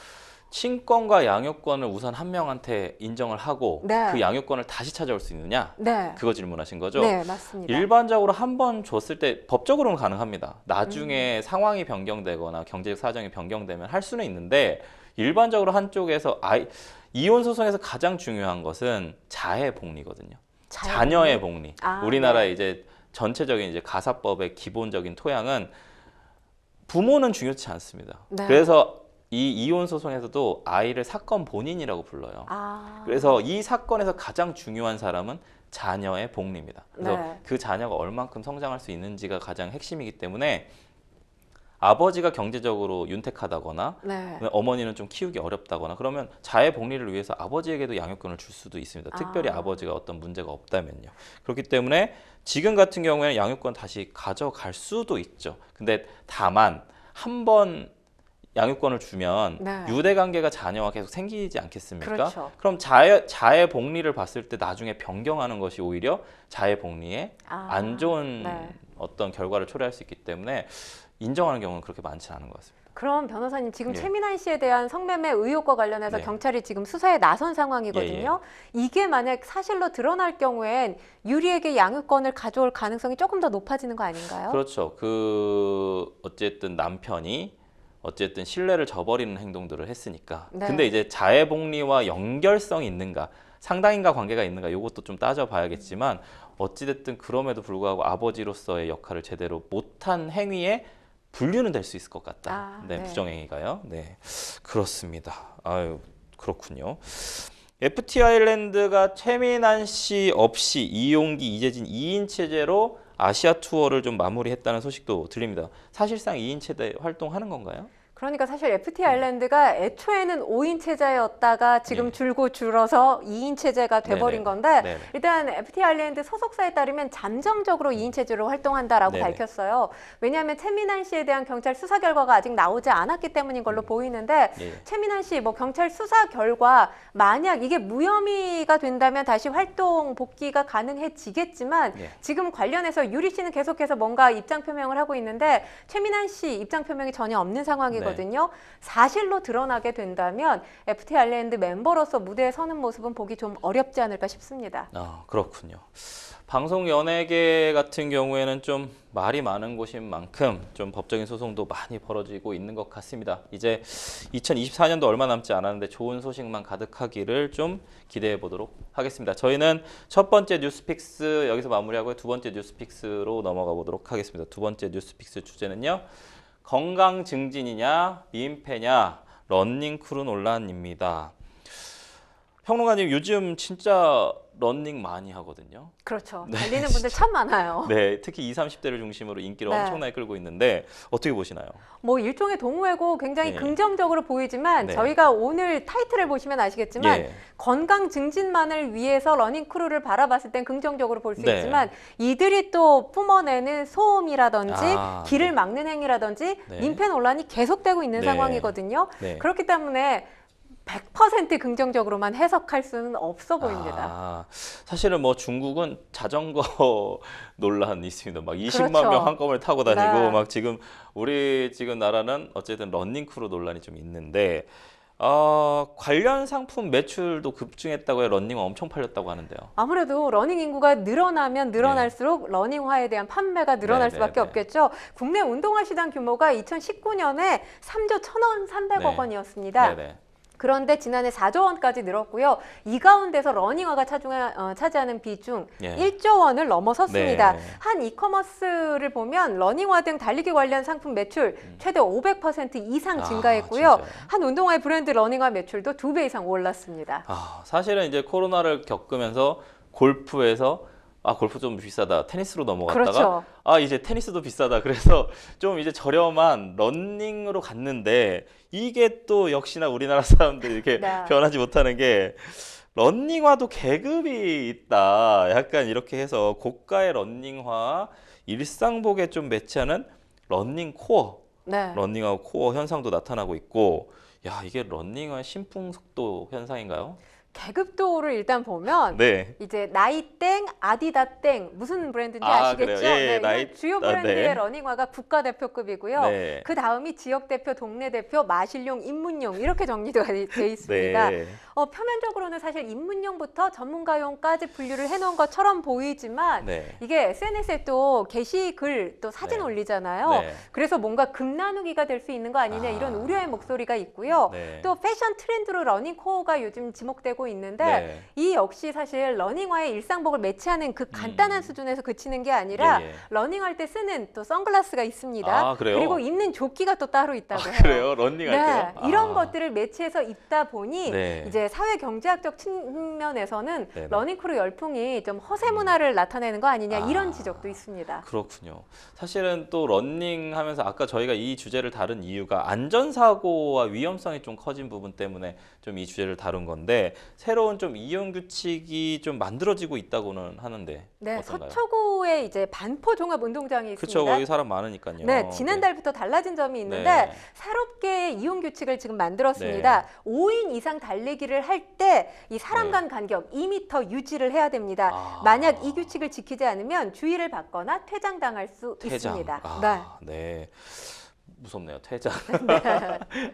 친권과 양육권을 우선 한 명한테 인정을 하고 네. 그 양육권을 다시 찾아올 수 있느냐? 네. 그거 질문하신 거죠? 네, 맞습니다. 일반적으로 한 번 줬을 때 법적으로는 가능합니다. 나중에 상황이 변경되거나 경제적 사정이 변경되면 할 수는 있는데 일반적으로 한쪽에서 이혼 소송에서 가장 중요한 것은 자해 복리거든요. 자녀의 복리. 우리나라 네. 이제 전체적인 이제 가사법의 기본적인 토양은 부모는 중요치 않습니다. 네. 그래서 이 이혼 소송에서도 아이를 사건 본인이라고 불러요. 그래서 이 사건에서 가장 중요한 사람은 자녀의 복리입니다. 그래서 네. 그 자녀가 얼만큼 성장할 수 있는지가 가장 핵심이기 때문에 아버지가 경제적으로 윤택하다거나 네. 어머니는 좀 키우기 어렵다거나 그러면 자의 복리를 위해서 아버지에게도 양육권을 줄 수도 있습니다. 특별히 아버지가 어떤 문제가 없다면요. 그렇기 때문에 지금 같은 경우에는 양육권 다시 가져갈 수도 있죠. 근데 다만 한 번 양육권을 주면 네. 유대관계가 자녀와 계속 생기지 않겠습니까? 그렇죠. 그럼 자의 복리를 봤을 때 나중에 변경하는 것이 오히려 자의 복리에 안 좋은 네. 어떤 결과를 초래할 수 있기 때문에 인정하는 경우는 그렇게 많지 않은 것 같습니다. 그럼 변호사님 지금 예. 최민환 씨에 대한 성매매 의혹과 관련해서 네. 경찰이 지금 수사에 나선 상황이거든요. 이게 만약 사실로 드러날 경우엔 유리에게 양육권을 가져올 가능성이 조금 더 높아지는 거 아닌가요? 그렇죠. 어쨌든 남편이 어쨌든 신뢰를 저버리는 행동들을 했으니까. 네. 근데 이제 자해복리와 연결성이 있는가, 상당인과 관계가 있는가, 이것도 좀 따져봐야겠지만 어찌됐든 그럼에도 불구하고 아버지로서의 역할을 제대로 못한 행위에 분류는 될 수 있을 것 같다. 네, 부정행위가요. 네, 그렇습니다. 아유, 그렇군요. FT 아일랜드가 최민환 씨 없이 이용기, 이재진 2인 체제로 아시아 투어를 좀 마무리했다는 소식도 들립니다. 사실상 2인 체제 활동하는 건가요? 그러니까 사실 FT 아일랜드가 애초에는 5인 체제였다가 지금 줄고 줄어서 2인 체제가 돼버린 건데 일단 FT 아일랜드 소속사에 따르면 잠정적으로 2인 체제로 활동한다라고 밝혔어요. 왜냐하면 최민환 씨에 대한 경찰 수사 결과가 아직 나오지 않았기 때문인 걸로 보이는데 최민환 씨 경찰 수사 결과 만약 이게 무혐의가 된다면 다시 활동 복귀가 가능해지겠지만 지금 관련해서 유리 씨는 계속해서 뭔가 입장 표명을 하고 있는데 최민환 씨 입장 표명이 전혀 없는 상황이거든요. 사실로 드러나게 된다면 FT 아일랜드 멤버로서 무대에 서는 모습은 보기 좀 어렵지 않을까 싶습니다. 그렇군요. 방송 연예계 같은 경우에는 좀 말이 많은 곳인 만큼 좀 법적인 소송도 많이 벌어지고 있는 것 같습니다. 이제 2024년도 얼마 남지 않았는데 좋은 소식만 가득하기를 좀 기대해 보도록 하겠습니다. 저희는 첫 번째 뉴스픽스 여기서 마무리하고 두 번째 뉴스픽스로 넘어가 보도록 하겠습니다. 두 번째 뉴스픽스 주제는요. 건강 증진이냐 민폐냐 러닝크루 논란입니다. 평론가님 요즘 진짜 러닝 많이 하거든요. 그렇죠. 네, 달리는 분들 참 많아요. 네, 특히 20, 30대를 중심으로 인기를 네. 엄청나게 끌고 있는데 어떻게 보시나요? 뭐 일종의 동호회고 굉장히 네. 긍정적으로 보이지만 네. 저희가 오늘 타이틀을 보시면 아시겠지만 예. 건강 증진만을 위해서 러닝 크루를 바라봤을 땐 긍정적으로 볼 수 네. 있지만 이들이 또 뿜어내는 소음이라든지 길을 네. 막는 행위라든지 네. 민폐 논란이 계속되고 있는 네. 상황이거든요. 네. 그렇기 때문에 100% 긍정적으로만 해석할 수는 없어 보입니다. 사실은 뭐 중국은 자전거 논란이 있습니다. 막 20만 그렇죠. 명 한꺼번에 타고 다니고 네. 막 지금 우리 지금 나라는 어쨌든 러닝 크루 논란이 좀 있는데 관련 상품 매출도 급증했다고 해요. 러닝화 엄청 팔렸다고 하는데요. 아무래도 러닝 인구가 늘어나면 늘어날수록 러닝화에 대한 판매가 늘어날 네, 수밖에 네. 없겠죠. 국내 운동화 시장 규모가 2019년에 3조 1,300억 네. 원이었습니다. 네네. 그런데 지난해 4조 원까지 늘었고요. 이 가운데서 러닝화가 차지하는 비중 예. 1조 원을 넘어섰습니다. 네. 한 이커머스를 보면 러닝화 등 달리기 관련 상품 매출 최대 500% 이상 증가했고요. 진짜요? 한 운동화의 브랜드 러닝화 매출도 2배 이상 올랐습니다. 사실은 이제 코로나를 겪으면서 골프에서 골프 좀 비싸다. 테니스로 넘어갔다가 그렇죠. 이제 테니스도 비싸다. 그래서 좀 이제 저렴한 러닝으로 갔는데 이게 또 역시나 우리나라 사람들이 이렇게 네. 변하지 못하는 게 러닝화도 계급이 있다. 약간 이렇게 해서 고가의 러닝화 일상복에 좀 매치하는 러닝 코어, 네. 러닝화 코어 현상도 나타나고 있고 이게 러닝화 신풍속도 현상인가요? 계급도를 일단 보면 네. 이제 나이땡, 아디다땡 무슨 브랜드인지 아시겠죠? 그래요? 예, 이건 나이- 주요 브랜드의 네. 러닝화가 국가대표급이고요. 네. 그 다음이 지역대표, 동네대표, 마실용, 입문용 이렇게 정리가 돼 있습니다. 네. 표면적으로는 사실 입문용부터 전문가용까지 분류를 해놓은 것처럼 보이지만 네. 이게 SNS에 또 게시글, 또 사진 네. 올리잖아요. 네. 그래서 뭔가 금 나누기가 될 수 있는 거 아니냐 이런 우려의 목소리가 있고요. 네. 또 패션 트렌드로 러닝 코어가 요즘 지목되고 있는데 네. 이 역시 사실 러닝화에 일상복을 매치하는 그 간단한 수준에서 그치는 게 아니라 예. 러닝할 때 쓰는 또 선글라스가 있습니다. 그래요? 그리고 입는 조끼가 또 따로 있다고 해요. 그래요? 러닝할 네, 때요? 이런 것들을 매치해서 입다 보니 네. 이제 사회 경제학적 측면에서는 네네. 러닝크루 열풍이 좀 허세 문화를 나타내는 거 아니냐 이런 지적도 있습니다. 그렇군요. 사실은 또 러닝하면서 아까 저희가 이 주제를 다룬 이유가 안전사고와 위험성이 좀 커진 부분 때문에 좀 이 주제를 다룬 건데 새로운 좀 이용 규칙이 좀 만들어지고 있다고는 하는데 네, 어떤가요? 서초구에 이제 반포 종합 운동장이 있습니다. 그쵸, 거기 사람 많으니까요. 네, 지난달부터 달라진 점이 있는데 네. 새롭게 이용 규칙을 지금 만들었습니다. 5인 이상 달리기를 할 때 이 사람 네. 간 간격 2m 유지를 해야 됩니다. 아. 만약 이 규칙을 지키지 않으면 주의를 받거나 퇴장당할 수 퇴장. 있습니다. 네. 무섭네요. 퇴장.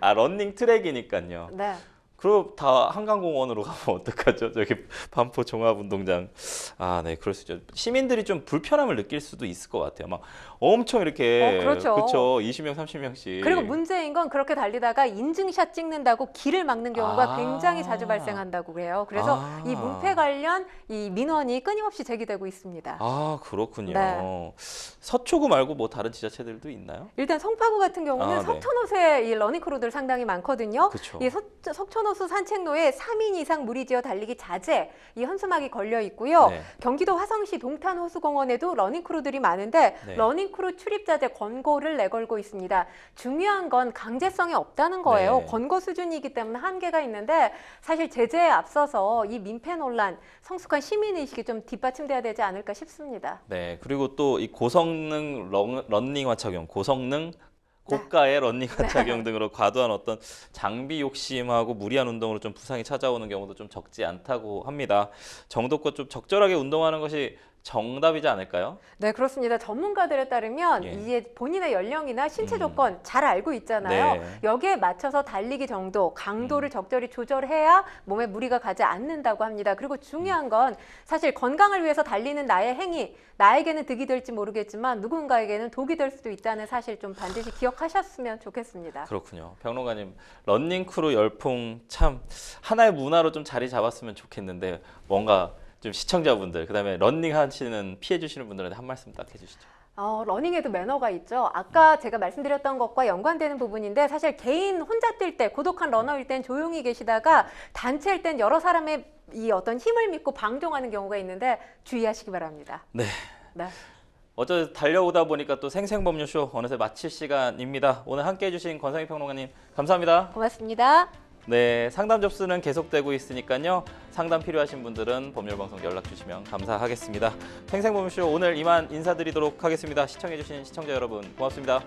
러닝 트랙이니까요. 네. 그럼 다 한강공원으로 가면 어떡하죠? 저기 반포 종합운동장. 네, 그럴 수 있죠. 시민들이 좀 불편함을 느낄 수도 있을 것 같아요. 막 엄청 이렇게 그렇죠. 그쵸, 20명, 30명씩. 그리고 문제인 건 그렇게 달리다가 인증샷 찍는다고 길을 막는 경우가 아. 굉장히 자주 발생한다고 그래요. 그래서 아. 이 문패 관련 이 민원이 끊임없이 제기되고 있습니다. 그렇군요. 네. 서초구 말고 뭐 다른 지자체들도 있나요? 일단 성파구 같은 경우는 네. 석촌호수에 이 러닝크루들 상당히 많거든요. 그쵸. 이 석촌호수 산책로에 3인 이상 무리지어 달리기 자제 이 현수막이 걸려 있고요. 네. 경기도 화성시 동탄호수공원에도 러닝크루들이 많은데 네. 러닝크루 출입 자제 권고를 내걸고 있습니다. 중요한 건 강제성이 없다는 거예요. 네. 권고 수준이기 때문에 한계가 있는데 사실 제재에 앞서서 이 민폐 논란, 성숙한 시민의식이 좀 뒷받침돼야 되지 않을까 싶습니다. 네, 그리고 또 이 고성능 런닝화 착용, 고성능 고가의 런닝화 착용 등으로 과도한 어떤 장비 욕심하고 무리한 운동으로 좀 부상이 찾아오는 경우도 좀 적지 않다고 합니다. 정도껏 좀 적절하게 운동하는 것이 정답이지 않을까요? 네, 그렇습니다. 전문가들에 따르면 예. 이게 본인의 연령이나 신체 조건 잘 알고 있잖아요. 네. 여기에 맞춰서 달리기 정도, 강도를 적절히 조절해야 몸에 무리가 가지 않는다고 합니다. 그리고 중요한 건 사실 건강을 위해서 달리는 나의 행위, 나에게는 득이 될지 모르겠지만 누군가에게는 독이 될 수도 있다는 사실 좀 반드시 기억하셨으면 좋겠습니다. 그렇군요. 평론가님, 런닝크루 열풍 참 하나의 문화로 좀 자리 잡았으면 좋겠는데 뭔가 좀 시청자분들, 그다음에 런닝 하시는 피해 주시는 분들한테 한 말씀 딱 해주시죠. 러닝에도 매너가 있죠. 아까 제가 말씀드렸던 것과 연관되는 부분인데 사실 개인 혼자 뛸 때 고독한 러너일 땐 조용히 계시다가 단체일 땐 여러 사람의 이 어떤 힘을 믿고 방종하는 경우가 있는데 주의하시기 바랍니다. 네. 네. 어제 달려오다 보니까 또 생생법률쇼 어느새 마칠 시간입니다. 오늘 함께해 주신 권상희 평론가님 감사합니다. 고맙습니다. 네, 상담 접수는 계속되고 있으니까요. 상담 필요하신 분들은 법률방송 연락 주시면 감사하겠습니다. 생생법률쇼 오늘 이만 인사드리도록 하겠습니다. 시청해 주신 시청자 여러분 고맙습니다.